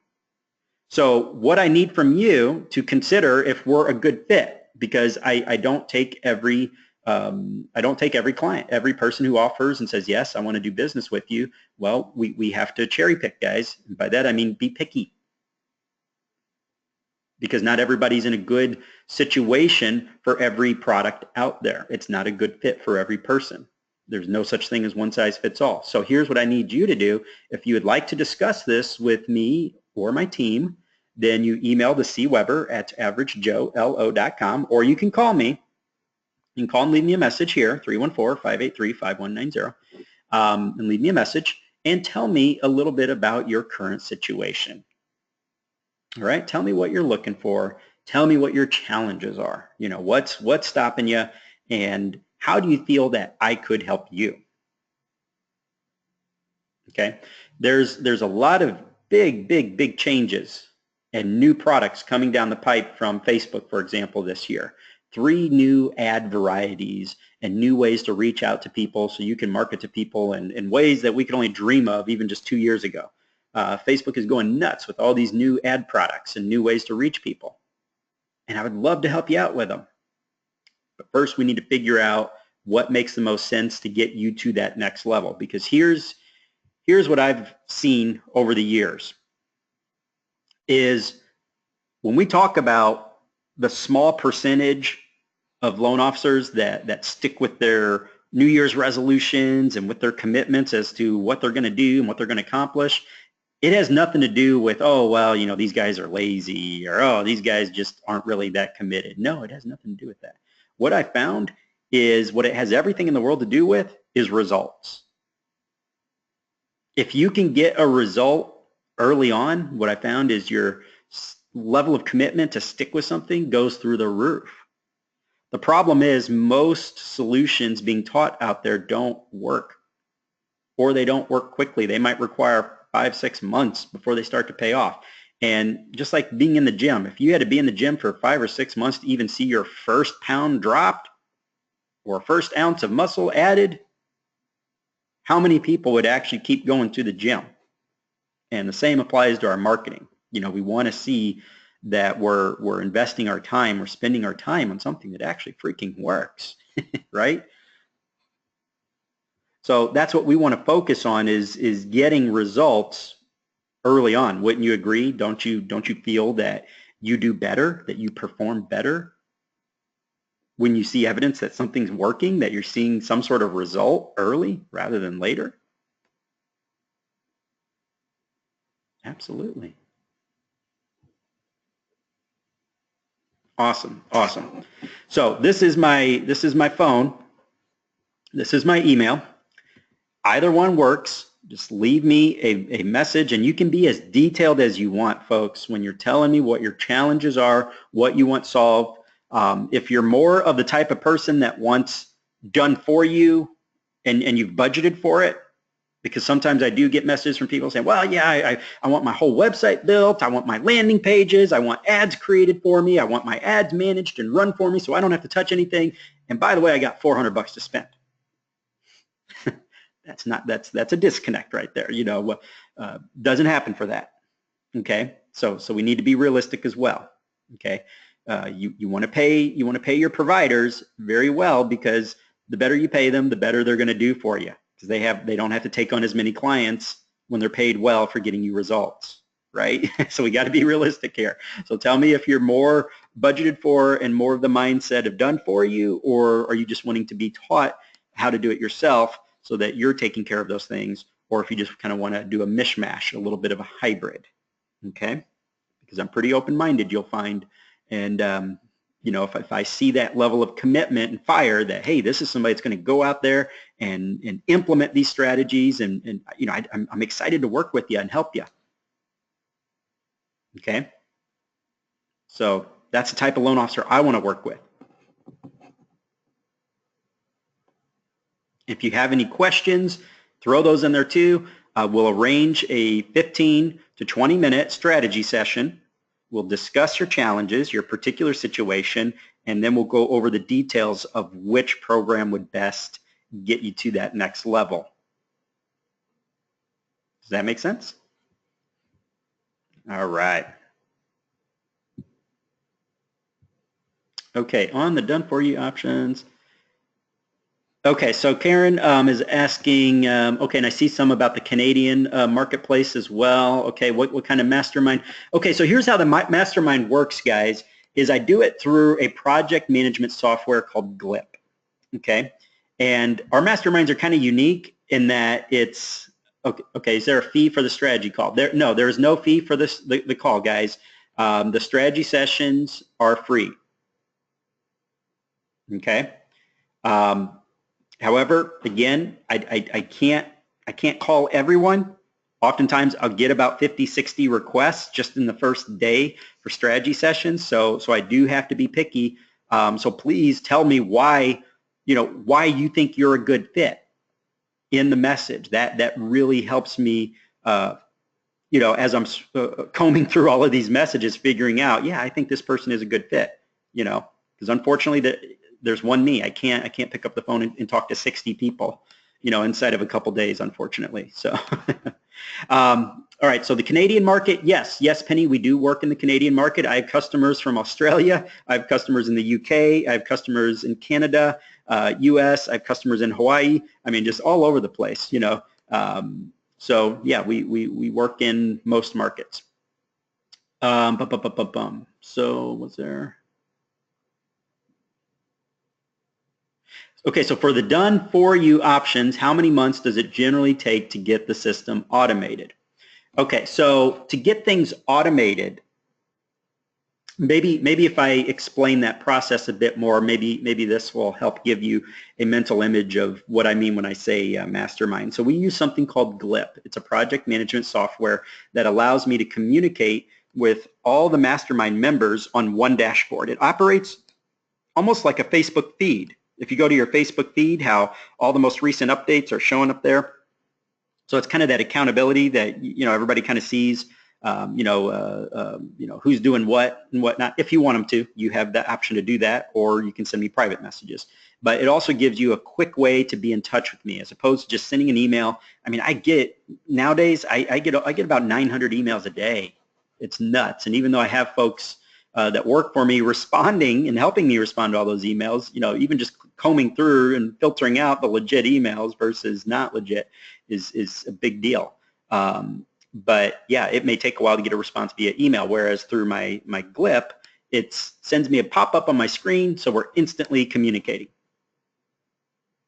So what I need from you to consider if we're a good fit, because I don't take every client, every person who offers and says, yes, I want to do business with you. Well, we have to cherry pick, guys. And by that, I mean be picky. Because not everybody's in a good situation for every product out there. It's not a good fit for every person. There's no such thing as one size fits all. So here's what I need you to do. If you would like to discuss this with me or my team, then you email the cweber@averagejoelo.com, or you can call me. You can call and leave me a message here, 314-583-5190, and leave me a message and tell me a little bit about your current situation. All right, tell me what you're looking for. Tell me what your challenges are. What's stopping you, and how do you feel that I could help you? Okay, there's a lot of big changes and new products coming down the pipe from Facebook, for example, this year. 3 new ad varieties and new ways to reach out to people so you can market to people in ways that we could only dream of even just 2 years ago. Facebook is going nuts with all these new ad products and new ways to reach people. And I would love to help you out with them. But first, we need to figure out what makes the most sense to get you to that next level. Because here's what I've seen over the years is when we talk about the small percentage of loan officers that stick with their New Year's resolutions and with their commitments as to what they're going to do and what they're going to accomplish, it has nothing to do with, oh, well, you know, these guys are lazy, or, oh, these guys just aren't really that committed. No, it has nothing to do with that. What I found is what it has everything in the world to do with is results. If you can get a result early on, what I found is your level of commitment to stick with something goes through the roof. The problem is most solutions being taught out there don't work, or they don't work quickly. They might require 5-6 months before they start to pay off. And just like being in the gym, if you had to be in the gym for 5 or 6 months to even see your first pound dropped or first ounce of muscle added, how many people would actually keep going to the gym? And the same applies to our marketing. You know, we want to see that we're investing our time, we're spending our time on something that actually freaking works, right? So that's what we want to focus on is getting results early on. Wouldn't you agree? Don't you feel that you do better, that you perform better when you see evidence that something's working, that you're seeing some sort of result early rather than later? Absolutely. Awesome, awesome. So this is my phone. This is my email. Either one works. Just leave me a message, and you can be as detailed as you want, folks, when you're telling me what your challenges are, what you want solved. If you're more of the type of person that wants done for you and you've budgeted for it, because sometimes I do get messages from people saying, well, yeah, I want my whole website built. I want my landing pages. I want ads created for me. I want my ads managed and run for me so I don't have to touch anything. And by the way, I got $400 to spend. That's a disconnect right there. You know, doesn't happen for that. Okay, so we need to be realistic as well. Okay, you want to pay your providers very well, because the better you pay them, the better they're going to do for you, because they don't have to take on as many clients when they're paid well for getting you results, right? So we got to be realistic here. So tell me if you're more budgeted for and more of the mindset of done for you, or are you just wanting to be taught how to do it yourself so that you're taking care of those things, or if you just kind of want to do a mishmash, a little bit of a hybrid, okay? Because I'm pretty open-minded, you'll find, and you know, if I see that level of commitment and fire that, hey, this is somebody that's going to go out there and implement these strategies, and you know, I'm excited to work with you and help you, okay? So that's the type of loan officer I want to work with. If you have any questions, throw those in there too. We'll arrange a 15 to 20-minute strategy session. We'll discuss your challenges, your particular situation, and then we'll go over the details of which program would best get you to that next level. Does that make sense? All right. Okay, on the done for you options. Okay, so Karen is asking, okay, and I see some about the Canadian marketplace as well. Okay, what kind of mastermind? Okay, so here's how the mastermind works, guys, is I do it through a project management software called GLIP, okay? And our masterminds are kind of unique in that it's, okay, is there a fee for the strategy call? No, there is no fee for the call, guys. The strategy sessions are free, okay? However, again, I can't call everyone. Oftentimes, I'll get about 50, 60 requests just in the first day for strategy sessions. So I do have to be picky. So please tell me why you think you're a good fit in the message. That really helps me, as I'm combing through all of these messages, figuring out, yeah, I think this person is a good fit. Because unfortunately, there's one me. I can't pick up the phone and talk to 60 people, inside of a couple days, unfortunately. So, All right, so the Canadian market, yes, Penny, we do work in the Canadian market. I have customers from Australia. I have customers in the UK. I have customers in Canada, US. I have customers in Hawaii. I mean, just all over the place, you know. So yeah, we work in most markets. So was there? Okay, so for the done for you options, how many months does it generally take to get the system automated? Okay, so to get things automated, maybe if I explain that process a bit more, maybe this will help give you a mental image of what I mean when I say mastermind. So we use something called GLIP. It's a project management software that allows me to communicate with all the mastermind members on one dashboard. It operates almost like a Facebook feed. If you go to your Facebook feed, how all the most recent updates are showing up there. So it's kind of that accountability that, you know, everybody kind of sees, who's doing what and whatnot. If you want them to, you have the option to do that, or you can send me private messages. But it also gives you a quick way to be in touch with me as opposed to just sending an email. I mean, I get nowadays, I get about 900 emails a day. It's nuts. And even though I have folks that work for me responding and helping me respond to all those emails, you know, even just combing through and filtering out the legit emails versus not legit is a big deal. But yeah, it may take a while to get a response via email, whereas through my GLIP, it sends me a pop-up on my screen, so we're instantly communicating.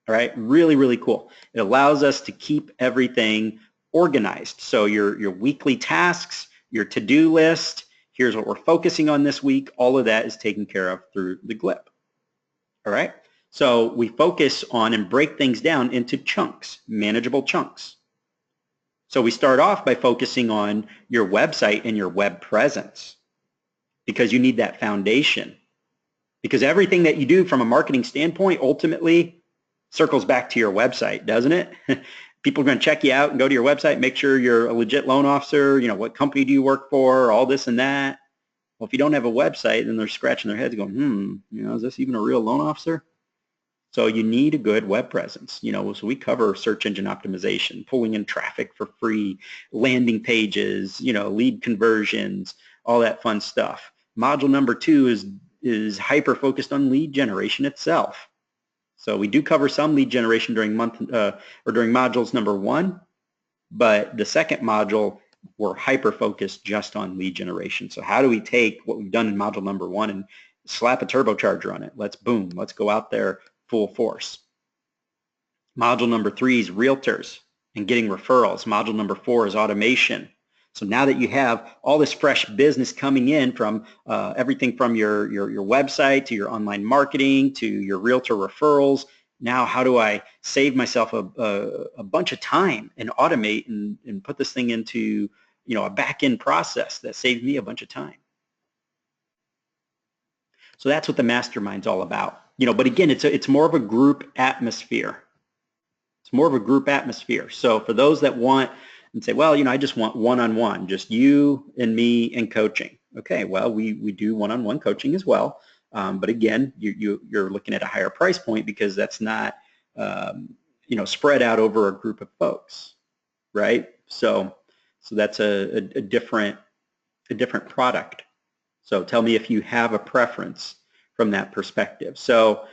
All right, really, really cool. It allows us to keep everything organized. So your weekly tasks, your to-do list, here's what we're focusing on this week, all of that is taken care of through the GLIP. All right, so we focus on and break things down into chunks, manageable chunks. So we start off by focusing on your website and your web presence because you need that foundation. Because everything that you do from a marketing standpoint ultimately circles back to your website, doesn't it? People are going to check you out and go to your website, make sure you're a legit loan officer, you know, what company do you work for, all this and that. Well, if you don't have a website, then they're scratching their heads going, you know, is this even a real loan officer? So you need a good web presence. You know, so we cover search engine optimization, pulling in traffic for free, landing pages, you know, lead conversions, all that fun stuff. Module number 2 is hyper focused on lead generation itself. So we do cover some lead generation during during modules number 1, but the second module we're hyper focused just on lead generation. So how do we take what we've done in module number 1 and slap a turbocharger on it? Let's go out there full force. Module number 3 is realtors and getting referrals. Module number 4 is automation. So now that you have all this fresh business coming in from everything from your website to your online marketing to your realtor referrals, now how do I save myself a bunch of time and automate and put this thing into, you know, a back-end process that saves me a bunch of time? So that's what the mastermind's all about. You know, but again, it's more of a group atmosphere. It's more of a group atmosphere. So for those that want and say, well, you know, I just want one-on-one, just you and me and coaching. Okay, well, we do one-on-one coaching as well. But again, you're looking at a higher price point because that's not, you know, spread out over a group of folks, right? So that's a different product. So tell me if you have a preference from that perspective. So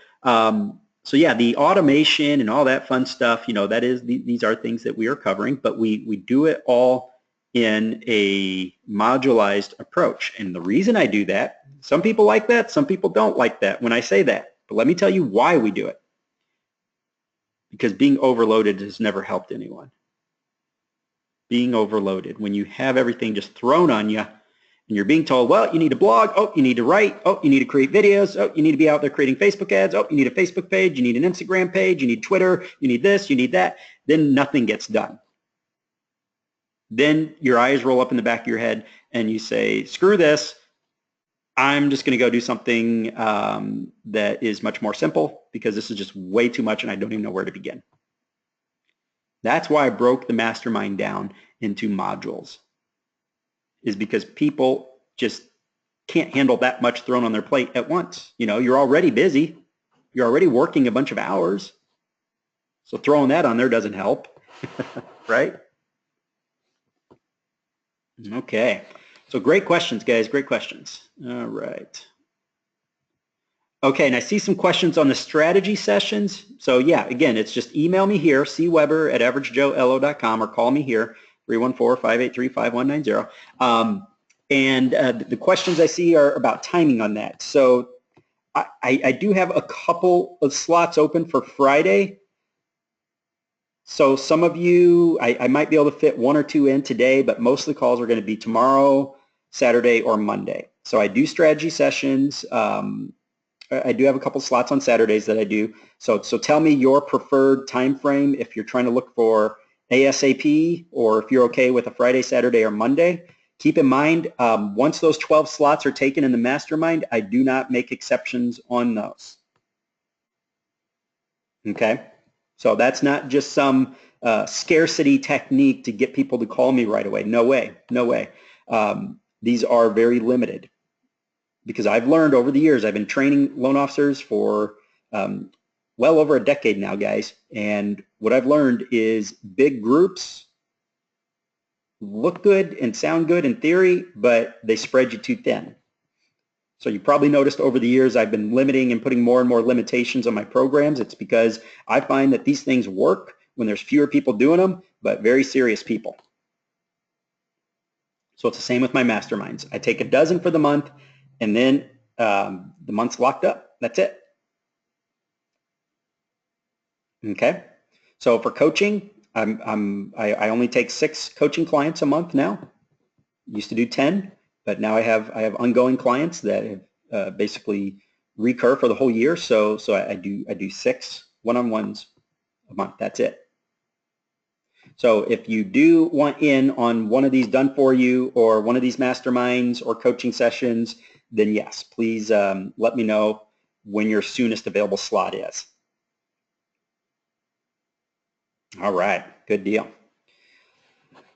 yeah, the automation and all that fun stuff, you know, these are things that we are covering, but we do it all in a modularized approach. And the reason I do that, some people like that, some people don't like that when I say that. But let me tell you why we do it. Because being overloaded has never helped anyone. Being overloaded, when you have everything just thrown on you, and you're being told, well, you need to blog, oh, you need to write, oh, you need to create videos, oh, you need to be out there creating Facebook ads, oh, you need a Facebook page, you need an Instagram page, you need Twitter, you need this, you need that, then nothing gets done. Then your eyes roll up in the back of your head and you say, screw this, I'm just going to go do something that is much more simple because this is just way too much and I don't even know where to begin. That's why I broke the mastermind down into modules, is because people just can't handle that much thrown on their plate at once. You know, you're already busy. You're already working a bunch of hours. So throwing that on there doesn't help, right? Okay. So great questions, guys. Great questions. All right. Okay, and I see some questions on the strategy sessions. So yeah, again, it's just email me here, cweber@averagejoelo.com, or call me here, 314-583-5190. And the questions I see are about timing on that. So I do have a couple of slots open for Friday. So some of you, I might be able to fit one or two in today, but most of the calls are going to be tomorrow, Saturday, or Monday. So I do strategy sessions. I do have a couple slots on Saturdays that I do. So tell me your preferred time frame if you're trying to look for ASAP, or if you're okay with a Friday, Saturday, or Monday. Keep in mind, once those 12 slots are taken in the mastermind, I do not make exceptions on those. Okay? So that's not just some scarcity technique to get people to call me right away. No way. No way. These are very limited, because I've learned over the years, I've been training loan officers for well over a decade now, guys. And what I've learned is big groups look good and sound good in theory, but they spread you too thin. So you probably noticed over the years I've been limiting and putting more and more limitations on my programs. It's because I find that these things work when there's fewer people doing them, but very serious people. So it's the same with my masterminds. I take a dozen for the month, and then the month's locked up. That's it. Okay. So for coaching, I only take 6 coaching clients a month now. Used to do 10, but now I have ongoing clients that have basically recur for the whole year. So I do 6 one-on-ones a month. That's it. So if you do want in on one of these done for you, or one of these masterminds or coaching sessions, then yes, please let me know when your soonest available slot is. All right, good deal.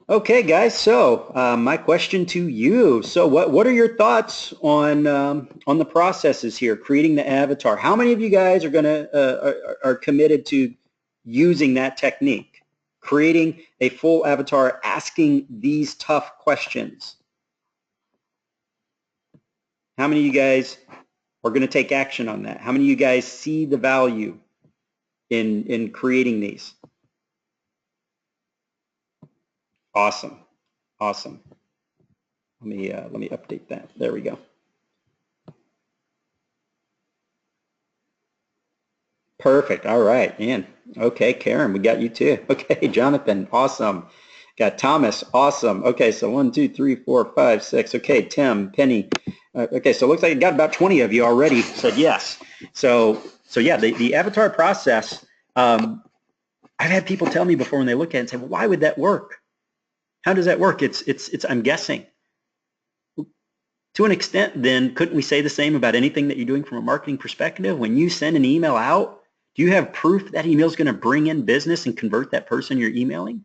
Okay, guys. So my question to you. So what are your thoughts on the processes here, creating the avatar? How many of you guys are gonna are committed to using that technique, creating a full avatar, asking these tough questions? How many of you guys are going to take action on that? How many of you guys see the value in creating these? Awesome, awesome. Let me update that. There we go. Perfect. All right, Ian. Okay, Karen, we got you too. Okay, Jonathan, awesome. Got Thomas, awesome. Okay, so 1, 2, 3, 4, 5, 6. Okay, Tim, Penny. Okay, so it looks like it got about 20 of you already said yes. So yeah, the avatar process. I've had people tell me before when they look at it and say, "Well, why would that work? How does that work?" It's I'm guessing. To an extent, then, couldn't we say the same about anything that you're doing from a marketing perspective? When you send an email out, do you have proof that email is going to bring in business and convert that person you're emailing?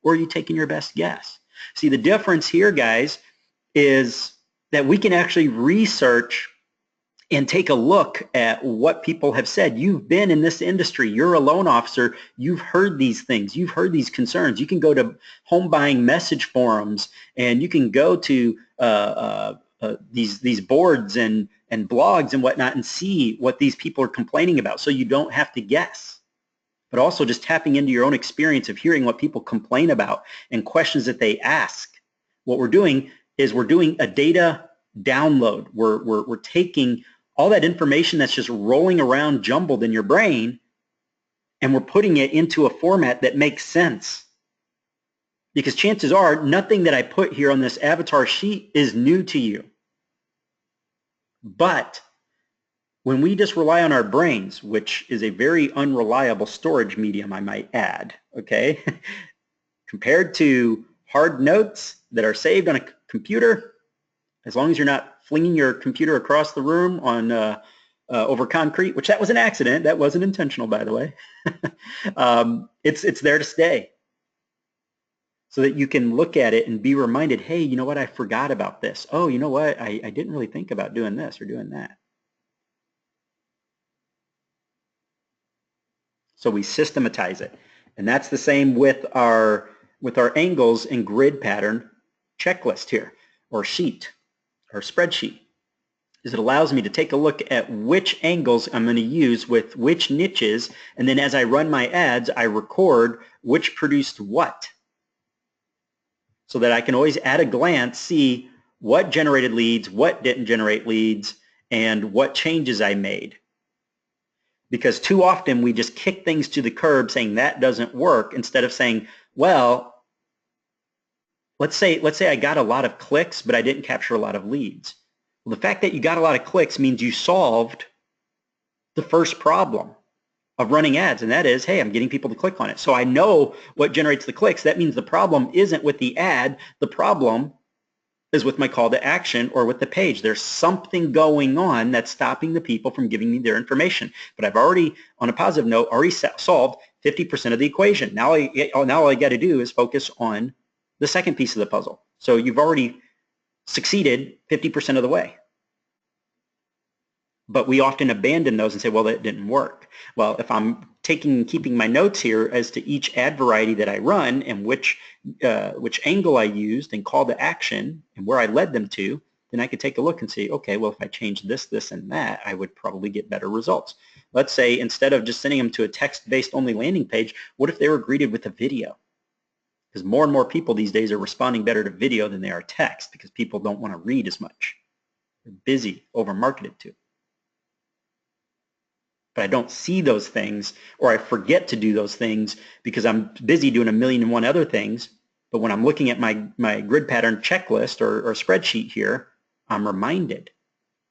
Or are you taking your best guess? See, the difference here, guys, is that we can actually research and take a look at what people have said. You've been in this industry. You're a loan officer. You've heard these things. You've heard these concerns. You can go to home buying message forums, and you can go to these boards and blogs and whatnot, and see what these people are complaining about, so you don't have to guess. But also just tapping into your own experience of hearing what people complain about and questions that they ask. What we're doing is we're doing a data download. We're taking all that information that's just rolling around jumbled in your brain, and we're putting it into a format that makes sense. Because chances are nothing that I put here on this avatar sheet is new to you. But when we just rely on our brains, which is a very unreliable storage medium, I might add, okay, compared to hard notes that are saved on a computer, as long as you're not flinging your computer across the room on over concrete, which that was an accident. That wasn't intentional, by the way. It's there to stay, so that you can look at it and be reminded, hey, you know what? I forgot about this. Oh, you know what? I didn't really think about doing this or doing that. So we systematize it. And that's the same with our angles and grid pattern. checklist here, or sheet, or spreadsheet, is it allows me to take a look at which angles I'm going to use with which niches, and then as I run my ads, I record which produced what, so that I can always at a glance see what generated leads, what didn't generate leads, and what changes I made. Because too often we just kick things to the curb saying that doesn't work, instead of saying, well, let's say I got a lot of clicks, but I didn't capture a lot of leads. Well, the fact that you got a lot of clicks means you solved the first problem of running ads, and that is, hey, I'm getting people to click on it. So I know what generates the clicks. That means the problem isn't with the ad. The problem is with my call to action or with the page. There's something going on that's stopping the people from giving me their information. But I've already, on a positive note, already solved 50% of the equation. Now all I got to do is focus on the second piece of the puzzle. So you've already succeeded 50% of the way. But we often abandon those and say, well, that didn't work. Well, if I'm keeping my notes here as to each ad variety that I run and which angle I used and call to action and where I led them to, then I could take a look and see, okay, well, if I change this, this, and that, I would probably get better results. Let's say instead of just sending them to a text-based only landing page, what if they were greeted with a video? Because more and more people these days are responding better to video than they are text, because people don't want to read as much. They're busy, over-marketed to. But I don't see those things, or I forget to do those things because I'm busy doing 1,000,001 other things. But when I'm looking at my grid pattern checklist or spreadsheet here, I'm reminded,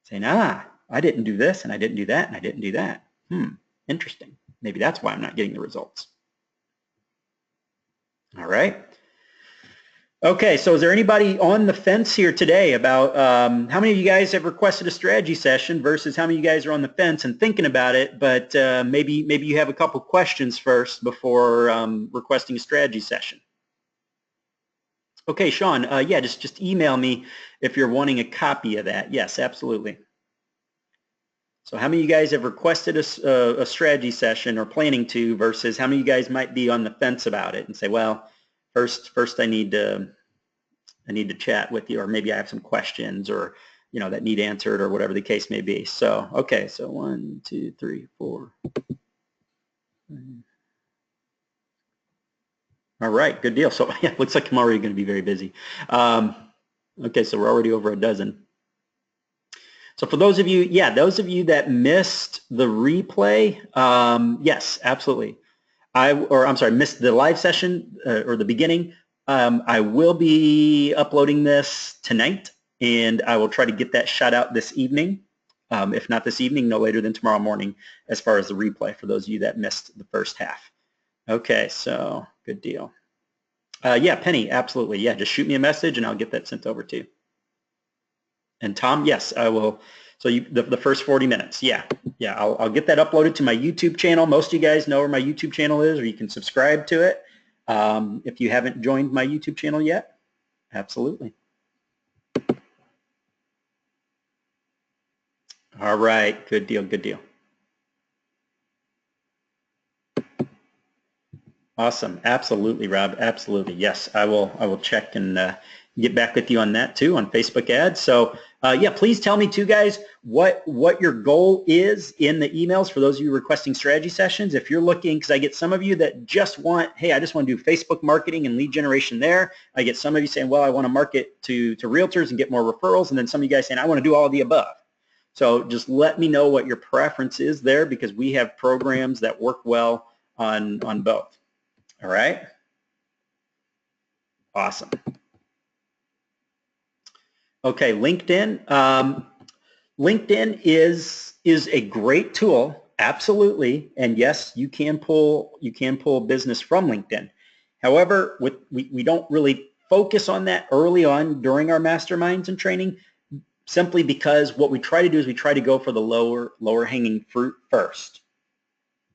saying, I didn't do this, and I didn't do that, and I didn't do that. Interesting. Maybe that's why I'm not getting the results. All right. Okay, so is there anybody on the fence here today about how many of you guys have requested a strategy session versus how many of you guys are on the fence and thinking about it, but maybe you have a couple questions first before requesting a strategy session? Okay, Sean, yeah, just email me if you're wanting a copy of that. Yes, absolutely. So how many of you guys have requested a strategy session or planning to versus how many of you guys might be on the fence about it and say, well, First, I need to chat with you, or maybe I have some questions, or that need answered, or whatever the case may be. So, okay, so 1, 2, 3, 4. All right, good deal. So, yeah, looks like I'm already going to be very busy. Okay, so we're already over a dozen. So for those of you, that missed the replay, yes, absolutely. Missed the live session or the beginning. I will be uploading this tonight, and I will try to get that shot out this evening. If not this evening, no later than tomorrow morning, as far as the replay for those of you that missed the first half. Okay, so good deal. Yeah, Penny, absolutely. Yeah, just shoot me a message, and I'll get that sent over to you. And Tom, yes, I will. So the first 40 minutes, yeah, I'll get that uploaded to my YouTube channel. Most of you guys know where my YouTube channel is, or you can subscribe to it if you haven't joined my YouTube channel yet. Absolutely. All right, good deal, good deal. Awesome, absolutely, Rob, absolutely. Yes, I will check and get back with you on that too, on Facebook ads. So yeah, please tell me too, guys, what your goal is in the emails for those of you requesting strategy sessions. If you're looking, because I get some of you that just want, hey, I just want to do Facebook marketing and lead generation there. I get some of you saying, well, I want to market to realtors and get more referrals. And then some of you guys saying, I want to do all of the above. So just let me know what your preference is there, because we have programs that work well on both. All right? Awesome. Okay, LinkedIn. LinkedIn is a great tool, absolutely, and yes, you can pull business from LinkedIn. However, we don't really focus on that early on during our masterminds and training, simply because what we try to do is we try to go for the lower hanging fruit first.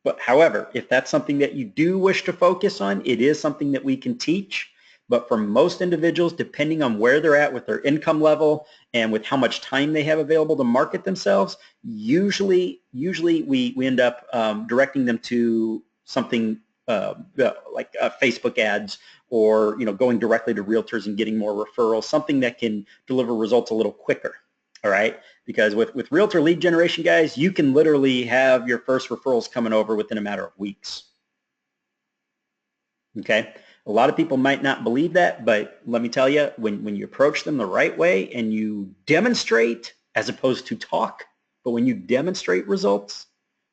But however, if that's something that you do wish to focus on, it is something that we can teach. But for most individuals, depending on where they're at with their income level and with how much time they have available to market themselves, usually we end up directing them to something like Facebook ads, or going directly to realtors and getting more referrals, something that can deliver results a little quicker. All right, because with realtor lead generation, guys, you can literally have your first referrals coming over within a matter of weeks. Okay, a lot of people might not believe that, but let me tell you, when you approach them the right way and you demonstrate as opposed to talk, but when you demonstrate results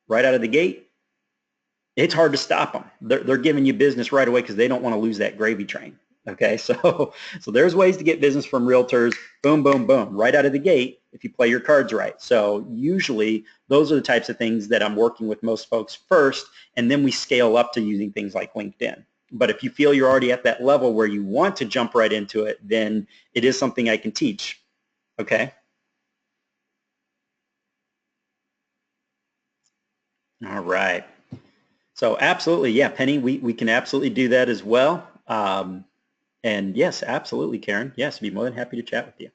right out of the gate, it's hard to stop them. They're giving you business right away because they don't want to lose that gravy train. Okay, so there's ways to get business from realtors, boom, boom, boom, right out of the gate if you play your cards right. So usually those are the types of things that I'm working with most folks first, and then we scale up to using things like LinkedIn. But if you feel you're already at that level where you want to jump right into it, then it is something I can teach. Okay? All right. So absolutely, yeah, Penny, we can absolutely do that as well. And yes, absolutely, Karen. Yes, I'd be more than happy to chat with you.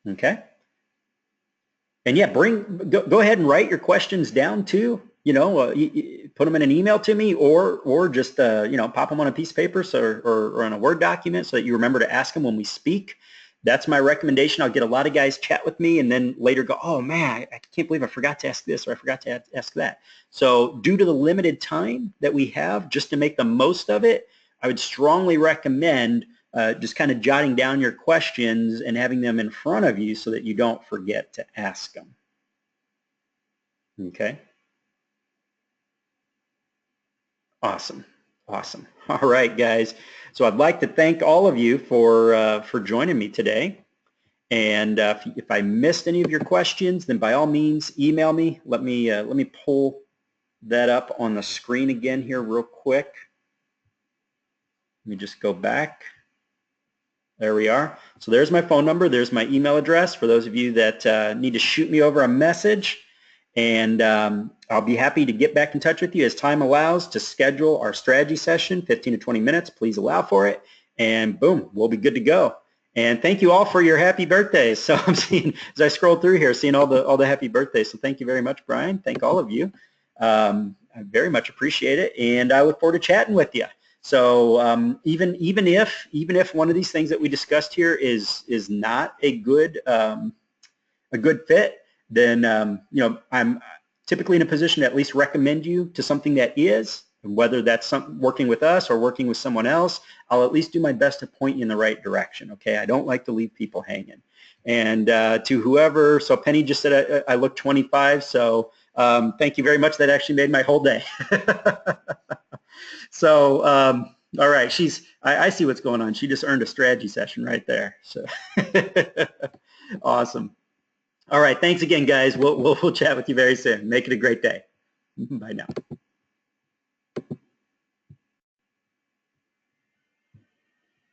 Okay. And yeah, go ahead and write your questions down too. Put them in an email to me, or just pop them on a piece of paper, or on a Word document, so that you remember to ask them when we speak. That's my recommendation. I'll get a lot of guys chat with me and then later go, oh man, I can't believe I forgot to ask this, or I forgot to ask that. So due to the limited time that we have, just to make the most of it, I would strongly recommend just kind of jotting down your questions and having them in front of you so that you don't forget to ask them. Okay. Awesome. Awesome. All right, guys. So I'd like to thank all of you for joining me today. And if I missed any of your questions, then by all means, email me. Let me pull that up on the screen again here real quick. Let me just go back. There we are. So there's my phone number. There's my email address for those of you that need to shoot me over a message. And I'll be happy to get back in touch with you as time allows to schedule our strategy session, 15 to 20 minutes. Please allow for it. And boom, we'll be good to go. And thank you all for your happy birthdays. So I'm seeing, as I scroll through here, seeing all the happy birthdays. So thank you very much, Brian. Thank all of you. I very much appreciate it. And I look forward to chatting with you. So even if one of these things that we discussed here is not a good fit, then I'm typically in a position to at least recommend you to something that is, whether that's working with us or working with someone else. I'll at least do my best to point you in the right direction. Okay, I don't like to leave people hanging. And to whoever, so Penny just said I look 25, so thank you very much. That actually made my whole day. So all right, I see what's going on. She just earned a strategy session right there. So awesome. All right, thanks again, guys. We'll chat with you very soon. Make it a great day. Bye now.